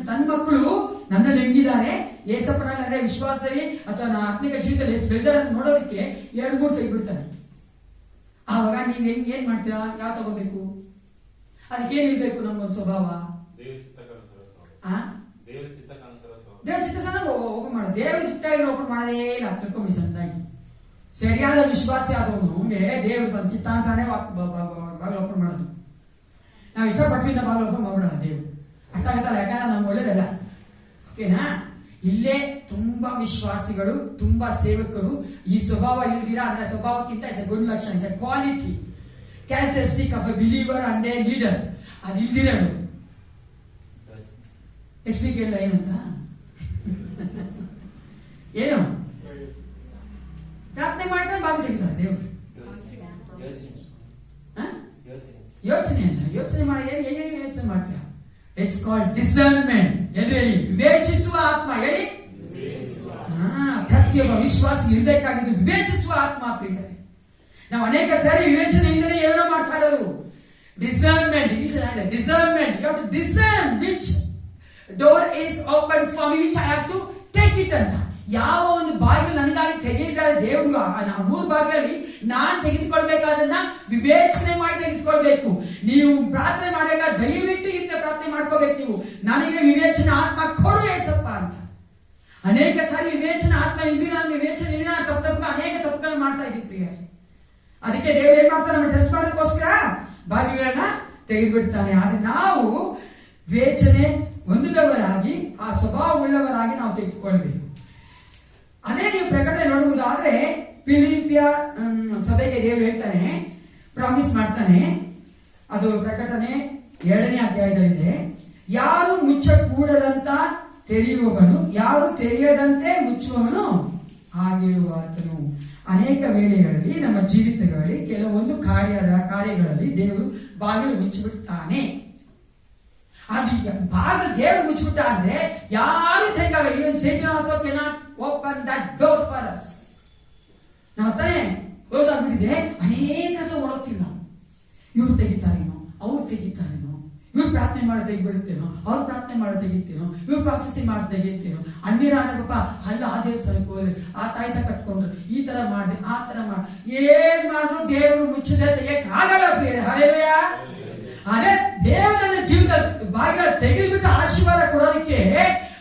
ತನ್ನ ಮಕ್ಕಳು ನನ್ನಲ್ಲಿ ಹೆಂಗಿದ್ದಾರೆ, ಏಸಪ್ಪನಲ್ಲಿ ವಿಶ್ವಾಸದಲ್ಲಿ ಅಥವಾ ಆತ್ಮಿಕ ಜೀವಿತದಲ್ಲಿ ಬೆಳೆದಾರ ನೋಡೋದಕ್ಕೆ 2-3 ತೆಗಿಬಿಡ್ತಾನೆ. ಆವಾಗ ನೀವ್ ಏನ್ ಮಾಡ್ತೀರಾ? ಯಾವ ತಗೋಬೇಕು? ಅದಕ್ಕೇನಿರ್ಬೇಕು? ನಮ್ಗೊಂದು ಸ್ವಭಾವ, ದೇವ್ರ ಚಿತ್ತ ಓಪನ್ ಮಾಡೋದು. ದೇವ್ರ ಚಿತ್ತ ಓಪನ್ ಮಾಡೋದೇ ಇಲ್ಲ, ತಿಳ್ಕೊಂಬಿ ಚಂದಾಗಿ. ಸರಿಯಾದ ವಿಶ್ವಾಸ ಆದವನು ದೇವ್ರ ತನ್ನ ಚಿತ್ತಾಂತರನೇ ಬಾಗಿಲು ಓಪನ್ ಮಾಡೋದು. ನಾವು ಇಷ್ಟಪಟ್ಟಿದ್ದ ಬಾಗಿಲು ಓಪನ್ ಮಾಡ್ಬಿಡೋಣ ದೇವ್ರು. ಅರ್ಥ ಆಗುತ್ತಲ್ಲ? ಯಾಕಂದ್ರೆ ನಮ್ಗೆ ಒಳ್ಳೇದಲ್ಲ, ಓಕೆನಾ? ಇಲ್ಲೇ ತುಂಬಾ ವಿಶ್ವಾಸಿಗಳು, ತುಂಬಾ ಸೇವಕರು ಈ ಸ್ವಭಾವ ಇಲ್ದಿರಾ, ಅಂದ್ರೆ ಸ್ವಭಾವಕ್ಕಿಂತ ಗುಣಲಕ್ಷಣ, quality, characteristic of A believer and A leader. ಅದು ಇಲ್ದಿರೋದು ಎಕ್ಸ್ಪ್ಲಿಕ್ ಇಲ್ಲ ಏನಂತ ಏನು ಪ್ರಾರ್ಥನೆ ಮಾಡ್ತಾರೆ, ಬಾಗಿಲು ತೆಗಿತಾರೆ ದೇವರು. ಯೋಚನೆ ಅಲ್ಲ, ಯೋಚನೆ ಮಾಡಿ ಏನೇನು ಯೋಚನೆ ಮಾಡ್ತೀರಾ? It's called discernment. ಹೇಳಿ, ವಿವೇಚಿಸುವ ಆತ್ಮ. ಹೇಳಿ, ಪ್ರತಿಯೊಬ್ಬ ವಿಶ್ವಾಸಿ ಇರಬೇಕಾಗಿದ್ದು ವಿವೇಚಿಸುವ ಆತ್ಮ. ಪ್ರಿಯರೇ, ನಾವು ಅನೇಕ ಸಾರಿ ವಿವೇಚನೆಯಿಂದಲೇ ಏನೋ ಮಾಡ್ತಾ ಇರೋದು. Discernment, discernment. You have to discern which door is open for me, which I have to take it ಅಂತ. ಯಾವ ಒಂದು ಬಾಗಿಲು ನನಗಾಗಿ ತೆಗೆದಿದ್ದಾರೆ ದೇವರು, ನಾವು 3 ಬಾಗಿಲಲ್ಲಿ ನಾನ್ ತೆಗೆದುಕೊಳ್ಬೇಕಾದನ್ನ ವಿವೇಚನೆ ಮಾಡಿ ತೆಗೆದುಕೊಳ್ಬೇಕು. ನೀವು ಪ್ರಾರ್ಥನೆ ಮಾಡಬೇಕಾದ ದಯವಿಟ್ಟು ಇಂದ ಪ್ರಾರ್ಥನೆ ಮಾಡ್ಕೋಬೇಕು. ನೀವು ನನಗೆ ವಿವೇಚನೆ ಆತ್ಮ ಕೊಡು ಏಸಪ್ಪ ಅಂತ. ಅನೇಕ ಸಾರಿ ವಿವೇಚನೆ ಆತ್ಮ ಇಲ್ದಿರ, ವಿವೇಚನೆ ಇಲ್ಲ, ತಪ್ಪು ಅನೇಕ ತಪ್ಪುಗಳನ್ನು ಮಾಡ್ತಾ ಇದ್ದೀವಿ ಪ್ರಿಯರೇ. ಅದಕ್ಕೆ ದೇವರು ಏನ್ ಮಾಡ್ತಾರೆ? ನಮ್ಮ ಟೆಸ್ಟ್ ಮಾಡೋದಕ್ಕೋಸ್ಕರ ಬಾಗಿಲುಗಳನ್ನ ತೆಗೆದುಬಿಡ್ತಾನೆ. ಆದ್ರೆ ನಾವು ವಿವೇಚನೆ ಹೊಂದಿದವರಾಗಿ, ಆ ಸ್ವಭಾವ ಉಳ್ಳವರಾಗಿ ನಾವು ತೆಗೆದುಕೊಳ್ಬೇಕು. ಅದೇ ನೀವು ಪ್ರಕಟಣೆ ನೋಡುವುದಾದ್ರೆ ಫಿಲಿಪಿಯ ಸಭೆಗೆ ದೇವರು ಹೇಳ್ತಾನೆ, ಪ್ರಾಮಿಸ್ ಮಾಡ್ತಾನೆ. ಅದು ಪ್ರಕಟಣೆ 2ನೇ ಅಧ್ಯಾಯದಲ್ಲಿದೆ. ಯಾರು ಮುಚ್ಚಕೂಡದಂತ ತೆರೆಯುವವನು, ಯಾರು ತೆರೆಯದಂತೆ ಮುಚ್ಚುವವನು ಆಗಿರುವಾತನು. ಅನೇಕ ವೇಳೆಗಳಲ್ಲಿ ನಮ್ಮ ಜೀವಿತಗಳಲ್ಲಿ ಕೆಲವೊಂದು ಕಾರ್ಯಗಳಲ್ಲಿ ದೇವರು ಬಾಗಿಲು ಮುಚ್ಚಿಬಿಡ್ತಾನೆ. ಅದೀಗ ಬಾಗಿಲು ದೇವರು ಮುಚ್ಚಿಬಿಟ್ಟ ಅಂದ್ರೆ ಯಾರು ತೆಗೆದಾಗ, even Satan also cannot open that door for us. ನಾವು ತಾನೇ ಕ್ಲೋಸ್ ಆಗ್ಬಿಟ್ಟಿದೆ, ಅನೇಕ ಹೋಗ್ತೀವಿ ನಾವು. ಇವ್ರು ತೆಗಿತಾರೇನೋ, ಅವ್ರು ತೆಗಿತಾರೇನೋ, ಇವ್ರು ಪ್ರಾರ್ಥನೆ ಮಾಡಿ ತೆಗಿಬಿಡುತ್ತೇನೋ, ಅವ್ರು ಪ್ರಾರ್ಥನೆ ಮಾಡಿ ತೆಗಿತೇನೋ, ಇವ್ರು ಪ್ರಾರ್ಥನೆ ಮಾಡಿ ತೆಗಿತೇನೋ. ಅನ್ಯರಾಗಪ್ಪ ಅಲ್ಲ, ಆ ದೇವಸ್ಥಾನಕ್ಕೆ ಹೋದ್ರೆ, ಆ ತಾಯ್ತ ಕಟ್ಕೊಂಡ್ರು, ಈ ತರ ಮಾಡಿ, ಆ ತರ ಮಾಡಿ, ಏನ್ ಮಾಡಿದ್ರು ದೇವರು ಮುಚ್ಚದೆ ತೆಗಿಯಕ್ ಆಗಲ್ಲ ಪ್ರಿಯರೇ. ಹಲ್ಲೆಲೂಯ. ಅದೇ ದೇವರ ಜೀವಿತ ಬಾಗಿಲ ತೆಗೆದುಬಿಟ್ಟು ಆಶೀರ್ವಾದ ಕೊಡೋದಕ್ಕೆ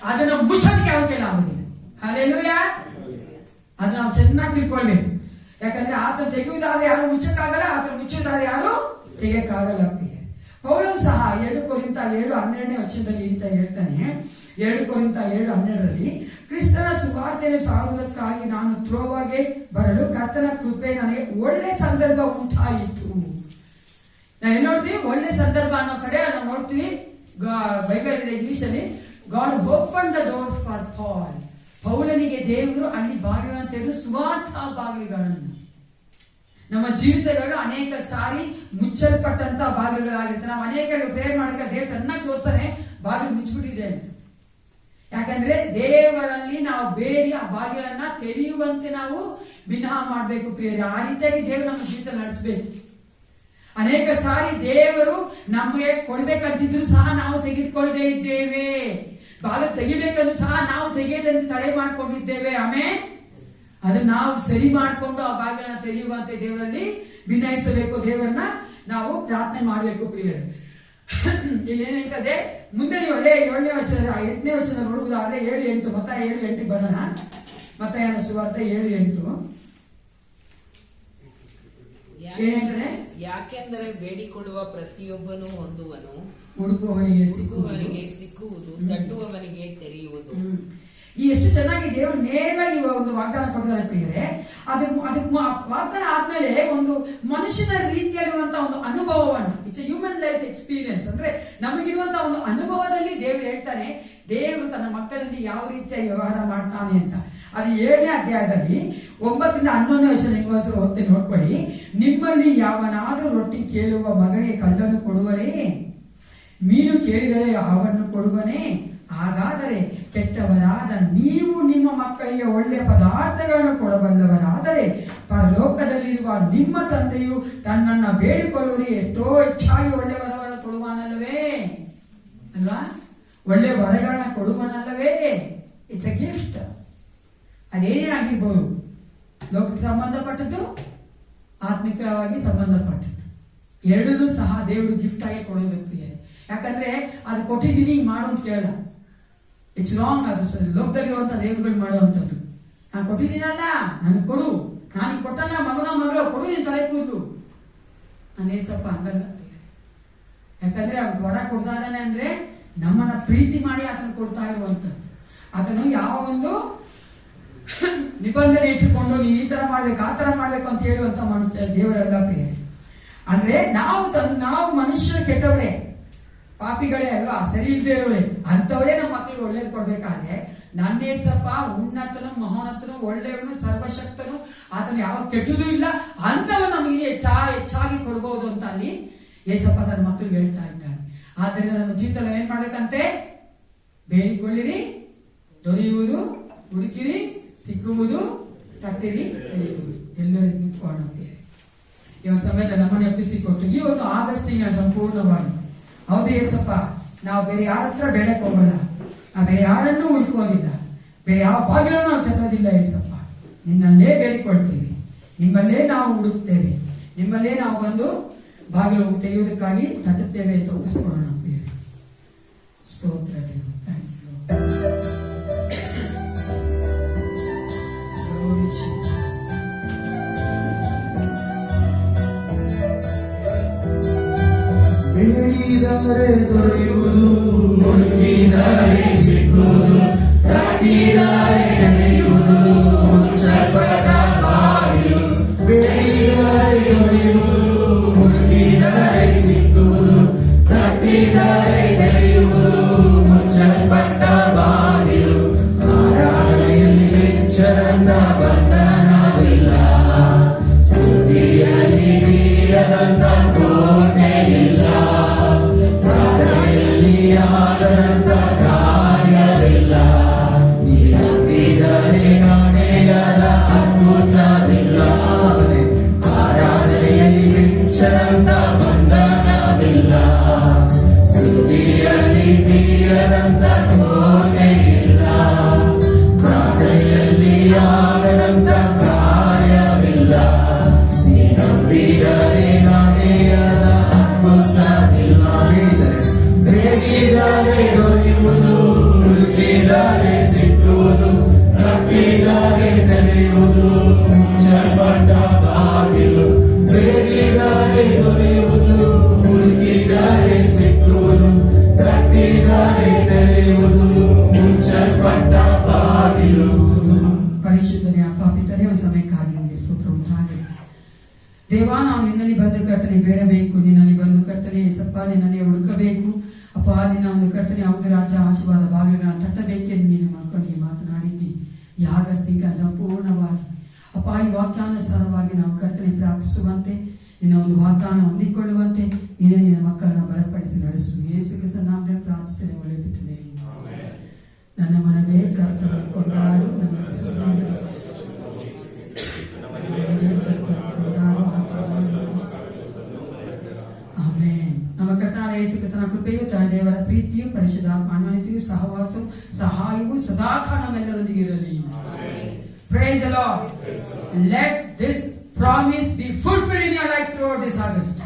ಅದನ್ನ ಮುಚ್ಚೋದಕ್ಕೆ ಅವನ ಕೈಲಿ ಆಗುದಿಲ್ಲ. ಹಲ್ಲೆಲೂಯ. ಅದು ನಾವು ಚೆನ್ನಾಗಿ ತಿಳ್ಕೊಳ್ಬೇಕು. ಯಾಕಂದ್ರೆ ಆತನ ತೆಗೆಯುವುದಾದ್ರೆ ಯಾರು ಮುಚ್ಚಕ್ಕಾಗಲ್ಲ, ಆತನ ಮುಚ್ಚುವುದಾದ್ರೆ ಯಾರು ತೆಗೆಯಕ್ಕಾಗಲ್ಲ ಪ್ರಿಯ. ಪೌಲನು ಸಹ 2 ಕೊರಿಂಥ 7:12 ಅಂತ ಹೇಳ್ತಾನೆ. 2 ಕೊರಿಂಥ 7:12 ಕ್ರಿಸ್ತನ ಸುವಾರ್ತೆಯನ್ನು ಸಾರುವುದಕ್ಕಾಗಿ ನಾನು ತ್ರೋವಾಗೆ ಬರಲು ಕರ್ತನ ಕೃಪೆ ನನಗೆ ಒಳ್ಳೆ ಸಂದರ್ಭ ಉಂಟಾಯಿತು. ನಾವು ನೋಡ್ತೀವಿ ಒಳ್ಳೆ ಸಂದರ್ಭ ಅನ್ನೋ ಕಡೆ ನಾವು ನೋಡ್ತೀವಿ. ಬೈಬಲ್ ಇದೆ ಇಂಗ್ಲಿಷ್ ಅಲ್ಲಿ, God open the doors for Paul. ಪೌಲನಿಗೆ ದೇವರು ಅಲ್ಲಿ ಬಾಗಿಲನ್ನು ತೆಗೆದು ಸುವಾರ್ಥ ಬಾಗಿಲುಗಳನ್ನು. ನಮ್ಮ ಜೀವಿತಗಳು ಅನೇಕ ಸಾರಿ ಮುಚ್ಚಲ್ಪಟ್ಟಂತ ಬಾಗಿಲುಗಳಾಗಿರುತ್ತೆ. ನಾವು ಅನೇಕ ಪ್ರೇಯರ್ ಮಾಡಿದಾಗ ದೇವ್ರು ಚೆನ್ನಾಗಿ ತೋರಿಸ್ತಾನೆ ಬಾಗಿಲು ಮುಚ್ಚಿಬಿಟ್ಟಿದೆ ಅಂತ. ಯಾಕಂದ್ರೆ ದೇವರಲ್ಲಿ ನಾವು ಬೇಡಿ ಆ ಬಾಗಿಲನ್ನ ತೆರೆಯುವಂತೆ ನಾವು ವಿನಃ ಮಾಡಬೇಕು ಪ್ರಿಯರೇ. ಆ ರೀತಿಯಾಗಿ ದೇವರು ನಮ್ಮ ಜೀವಿತ ನಡೆಸಬೇಕು. ಅನೇಕ ಸಾರಿ ದೇವರು ನಮಗೆ ಕೊಡ್ಬೇಕಂತಿದ್ರು ಸಹ ನಾವು ತೆಗೆದುಕೊಳ್ಳದೆ ಇದ್ದೇವೆ. ಬಾಗಿಲು ತೆಗಿಬೇಕಂದ್ರೂ ಸಹ ನಾವು ತೆಗೆಯದಂತೆ ತಡೆ ಮಾಡಿಕೊಂಡಿದ್ದೇವೆ. ಆಮೇಲೆ ಅದನ್ನ ನಾವು ಸರಿ ಮಾಡಿಕೊಂಡು ಆ ಬಾಗಿಲನ್ನ ತೆರೆಯುವಂತೆ ದೇವರಲ್ಲಿ ವಿನಯಿಸಬೇಕು. ದೇವರನ್ನ ನಾವು ಪ್ರಾರ್ಥನೆ ಮಾಡಬೇಕು ಪ್ರಿಯರೇ. ಇಲ್ಲಿ ಏನಾಯ್ತದೆ ಮುಂದೆ ನೀವು ಅಲ್ಲೇ 7ನೇ ವಚನ 8ನೇ ವಚನ ನೋಡುವುದಾದ್ರೆ 7:8 ಮತ್ತ 7:8 ಬರೋಣ. ಮತ್ತಾಯನ ಸುವಾರ್ತೆ 7:8 ಏನಂದ್ರೆ, ಯಾಕೆಂದರೆ ಬೇಡಿಕೊಳ್ಳುವ ಪ್ರತಿಯೊಬ್ಬನು ಹೊಂದುವನು, ಹುಡುಕುವವನಿಗೆ ಸಿಕ್ಕುವುದು, ತಟ್ಟುವವನಿಗೆ ತೆರೆಯುವುದು. ಈ ಎಷ್ಟು ಚೆನ್ನಾಗಿ ದೇವರು ನೇರವಾಗಿ ಒಂದು ವಾಗ್ದಾನ ಕೊಡ್ತಾರೆ ಪ್ರಿಯರೇ. ಅದಕ್ಕೆ ವಾಗ್ದಾನ ಆದ್ಮೇಲೆ ಒಂದು ಮನುಷ್ಯನ ರೀತಿಯಲ್ಲಿರುವಂತಹ ಒಂದು ಅನುಭವವನ್ನು, ಇಟ್ಸ್ ಹ್ಯೂಮನ್ ಲೈಫ್ ಎಕ್ಸ್ಪೀರಿಯನ್ಸ್, ಅಂದ್ರೆ ನಮಗಿರುವಂತಹ ಒಂದು ಅನುಭವದಲ್ಲಿ ದೇವರು ಹೇಳ್ತಾನೆ ದೇವರು ತನ್ನ ಮಕ್ಕಳಲ್ಲಿ ಯಾವ ರೀತಿಯ ವ್ಯವಹಾರ ಮಾಡ್ತಾನೆ ಅಂತ. ಅದು 7ನೇ ಅಧ್ಯಾಯದಲ್ಲಿ 9ರಿಂದ 11ನೇ ವಚನ ನಿಮಗೋಸ್ಕರ ಓದ್ತೆ ನೋಡ್ಕೊಳ್ಳಿ. ನಿಮ್ಮಲ್ಲಿ ಯಾವನಾದರೂ ರೊಟ್ಟಿ ಕೇಳುವ ಮಗನಿಗೆ ಕಲ್ಲನ್ನು ಕೊಡುವನೇ? ಮೀನು ಕೇಳಿದರೆ ಹಾವನ್ನು ಕೊಡುವನೇ? ಹಾಗಾದರೆ ಕೆಟ್ಟವರಾದ ನೀವು ನಿಮ್ಮ ಮಕ್ಕಳಿಗೆ ಒಳ್ಳೆಯ ಪದಾರ್ಥಗಳನ್ನು ಕೊಡಬಲ್ಲವರಾದರೆ ಪರಲೋಕದಲ್ಲಿರುವ ನಿಮ್ಮ ತಂದೆಯು ತನ್ನನ್ನು ಬೇಡಿಕೊಳ್ಳುವುದು ಎಷ್ಟೋ ಹೆಚ್ಚಾಗಿ ಒಳ್ಳೆಯ ವರಗಳನ್ನು ಕೊಡುವನಲ್ಲವೇ? ಅಲ್ವಾ? ಒಳ್ಳೆಯ ವರಗಳನ್ನ ಕೊಡುವನಲ್ಲವೇ? It's a gift. ಅದೇ ಆಗಿರ್ಬೋದು, ಲೋಕಕ್ಕೆ ಸಂಬಂಧಪಟ್ಟದ್ದು, ಆತ್ಮಿಕವಾಗಿ ಸಂಬಂಧಪಟ್ಟದ್ದು, ಎರಡನ್ನೂ ಸಹ ದೇವರು ಗಿಫ್ಟ್ ಆಗಿ ಕೊಡಬೇಕು. ಯಾಕಂದ್ರೆ ಅದು ಕೊಟ್ಟಿದ್ದೀನಿ ಮಾಡು ಅಂತ ಕೇಳಲ್ಲ. It's wrong. ಅದು ಲೋಕದಲ್ಲಿರುವಂತ ದೇವರುಗಳು ಮಾಡುವಂಥದ್ದು. ನಾನು ಕೊಟ್ಟಿದ್ದೀನಲ್ಲ, ನನಗೆ ಕೊಡು, ನಾನು ಕೊಟ್ಟಲ್ಲ ಮಗನ ಮಗಳು ಕೊಡು, ನೀನು ತಲೆ ಕೂದಲು. ನಾನು ಏಸಪ್ಪ ಹಂಗಲ್ಲ. ಯಾಕಂದ್ರೆ ಅವ್ರು ವರ ಕೊಡ್ತಾ ಇದ್ದಾನೆ ಅಂದ್ರೆ ನಮ್ಮನ್ನ ಪ್ರೀತಿ ಮಾಡಿ ಆತನ ಕೊಡ್ತಾ ಇರುವಂತದ್ದು. ಆತನು ಯಾವ ಒಂದು ನಿಬಂಧನೆ ಇಟ್ಟುಕೊಂಡು ನೀವು ಈ ತರ ಮಾಡ್ಬೇಕು ಆ ತರ ಮಾಡ್ಬೇಕು ಅಂತ ಹೇಳುವಂತ ಮನುಷ್ಯ ದೇವರೆಲ್ಲ ಪ್ರಿಯ. ಅಂದ್ರೆ ನಾವು ಮನುಷ್ಯರು ಕೆಟ್ಟವರೇ, ಪಾಪಿಗಳೇ ಅಲ್ವಾ, ಸರಿ ಇಲ್ಲದೆ ಇರೋರೆ, ಅಂತವರೇ ನಮ್ಮ ಮಕ್ಕಳಿಗೆ ಒಳ್ಳೇದು ಕೊಡ್ಬೇಕಾದ್ರೆ ನನ್ನೇಸಪ್ಪ ಉನ್ನತನು ಮಹೋನ್ನತನು ಒಳ್ಳೆಯವನು ಸರ್ವಶಕ್ತನು, ಆತನ ಯಾವ ಕೆಟ್ಟದೂ ಇಲ್ಲ, ಅಂತವೂ ನಮಗೆ ಹೆಚ್ಚಾಗಿ ಕೊಡ್ಬಹುದು ಅಂತ ಅಲ್ಲಿ ಏಸಪ್ಪ ತನ್ನ ಮಕ್ಕಳಿಗೆ ಹೇಳ್ತಾ ಇದ್ದಾನೆ. ಆದ್ದರಿಂದ ನಮ್ಮ ಜೀವಿತ ಏನ್ ಮಾಡ್ಬೇಕಂತೆ? ಬೇಡಿಕೊಳ್ಳಿರಿ, ದೊರೆಯುವುದು, ಹುಡುಕಿರಿ, ಸಿಕ್ಕುವುದು, ತಟ್ಟಿರಿ, ತೆರೆಯುವುದು. ಎಲ್ಲರೂ ನಿಂತ್ಕೊಂಡೋಗ್ತೀರಿ. ಈ ಒಂದು ಸಮಯದ ನಮ್ಮನ್ನು ಎಪ್ಪಿಸಿಕೊಟ್ಟು ಈ ಒಂದು ಆಗಸ್ಟ್ ತಿಂಗಳ ಸಂಪೂರ್ಣವಾಗಿ ಹೌದು ಏಸಪ್ಪ, ನಾವು ಬೇರೆ ಯಾರ ಹತ್ರ ಬೇಡಕ್ಕೆ ಹೋಗೋಣ, ನಾವು ಬೇರೆ ಯಾರನ್ನೂ ಹುಡುಕೋದಿಲ್ಲ, ಬೇರೆ ಯಾವ ಬಾಗಿಲನ್ನು ನಾವು ತಟ್ಟೋದಿಲ್ಲ ಏಸಪ್ಪ. ನಿನ್ನಲ್ಲೇ ಬೇಡಿಕೊಳ್ತೀವಿ, ನಿಮ್ಮಲ್ಲೇ ನಾವು ಹುಡುಕ್ತೇವೆ, ನಿಮ್ಮಲ್ಲೇ ನಾವು ಬಂದು ಬಾಗಿಲು ತೆಗೆಯುವುದಕ್ಕಾಗಿ ತಟ್ಟುತ್ತೇವೆ ಅಂತ ಒಪ್ಪಿಸ್ಕೊಳ್ಳೋಣ. ಸ್ತೋತ್ರ ದೇವ. ಬೇಡಿದರೆ ದೊರೆಯುವುದು, ಹುಡುಕಿದರೆ ಸಿಕ್ಕುವುದು, ತಟ್ಟಿದರೆ ತೆರೆಯುವುದು, ಮುಚ್ಚಲ್ಪಟ್ಟ ಬಾಗಿಲು. ಬೇಡಿದರೆ ದೊರೆಯುವುದು, ಹುಡುಕಿದರೆ ಸಿಕ್ಕುವುದು, ತಟ್ಟಿದರೆ ತೆರೆಯುವುದು, ಮುಚ್ಚಲ್ಪಟ್ಟ ಬಾಗಿಲು. ಆರಾಧನೆಯಲ್ಲಿ ವೆಚ್ಚದಂತ ಬಂಧನವಿಲ್ಲ, ಸ್ತುತಿಯಲ್ಲಿ ಬೀಳದಂತ ಕೋಟೆ ಇಲ್ಲ, ಪ್ರಾರ್ಥನೆಯಲ್ಲಿ ಆಗದಂತ ಕಾರ್ಯವಿಲ್ಲ, ನೀ ನಂಬಿದರೆ ನಡೆಯದ ಅದ್ಭುತವಿಲ್ಲ. ಆರಾಧನೆಯಲ್ಲಿ ವೆಚ್ಚದಂತ ಬಂಧನವಿಲ್ಲ, ಸ್ತುತಿಯಲ್ಲಿ ಬೀಳದಂತ ಕೋಟೆ ಇಲ್ಲ, ಪ್ರಾರ್ಥನೆಯಲ್ಲಿ ಆಗದಂತ ಕಾರ್ಯವಿಲ್ಲ, ನೀ ನಂಬಿದರೆ ನಡೆಯದ ಅದ್ಭುತವಿಲ್ಲ. ಬೇಡಿದರೆ ದೊರೆಯುವುದು, ಹುಡುಕಿದರೆ ಸಿಕ್ಕುವುದು, ತಟ್ಟಿದರೆ ತೆರೆಯುವುದು, ಮುಚ್ಚಲ್ಪಟ್ಟ ಬಾಗಿಲು. ಬೇಡಿದರೆ ದೊರೆಯುವುದು, ಹುಡುಕಿದರೆ ಸಿಕ್ಕುವುದು, ತಟ್ಟಿದರೆ ತೆರೆಯುವುದು, ಮುಚ್ಚಲ್ಪಟ್ಟ ಬಾಗಿಲು. ಪರಿಶುದ್ಧನೇ ಅಪ್ಪ ಪಿತನೇ, ಒಂದು ಸಮಯಕ್ಕಾಗಿ ನಿಮಗೆ ಸ್ತೋತ್ರ ಉಂಟಾಗಲಿ. ದೇವಾ, ನಾವು ನಿನ್ನಲ್ಲಿ ಬಂದು ಕರ್ತನೆ ಬೇಡಬೇಕು, ನಿನ್ನಲ್ಲಿ ಬಂದು ಕರ್ತನೆ ಸಪ್ಪ ನಿನ್ನಲ್ಲಿ ಹುಡುಕಬೇಕು ಅಪ್ಪ. ನಿನ್ನ ಒಂದು ಕರ್ತನೆ ಹೌದು ರಾಜ, ಆಶೀರ್ವಾದ ಭಾಗ್ಯಗಳನ್ನು ತಟ್ಟಬೇಕೆಂದು ನೀನು ಮಕ್ಕಳಿಗೆ ಮಾತನಾಡಿದ್ದಿ. ಈ ಆಗಸ್ತಿಕ ಸಂಪೂರ್ಣವಾಗಿ ಅಪ್ಪ ಈ ವಾಕ್ಯಾನುಸಾರವಾಗಿ ನಾವು ಕರ್ತನೆ ಪ್ರಾರ್ಥಿಸುವಂತೆ, ನಿನ್ನ ಒಂದು ವಾಗ್ದಾನ ಹೊಂದಿಕೊಳ್ಳುವಂತೆ ನೀನೇ ನಿನ್ನ ಮಕ್ಕಳನ್ನು ಬಲಪಡಿಸಿ ನಡೆಸು. ಯೇಸು ಕ್ರಿಸ್ತನ ನಾಮದಲ್ಲಿ ಪ್ರಾರ್ಥಿಸ್ತೇನೆ, ಒಳ್ಳೆ ಪಿತನೇ. ನನ್ನ ಮನವೇ ಕರ್ತನ ಕೊಂಡಾಡು, ನನ್ನ ನಮ್ಮ ಕರ್ತನಾದ ಯೇಸು ಕ್ರಿಸ್ತನ ಕೃಪೆಯು, ದೇವರ ಪ್ರೀತಿಯು, ಪರಿಶುದ್ಧಾತ್ಮ ಅನ್ವಯಿತೆಯು, ಸಹವಾಸವು, ಸಹಾಯವು ಸದಾಕಾಲ ನಮ್ಮೆಲ್ಲರೊಂದಿಗೆ ಇರಲಿ. Praise the Lord. Let this promise be fulfilled in your life throughout this August.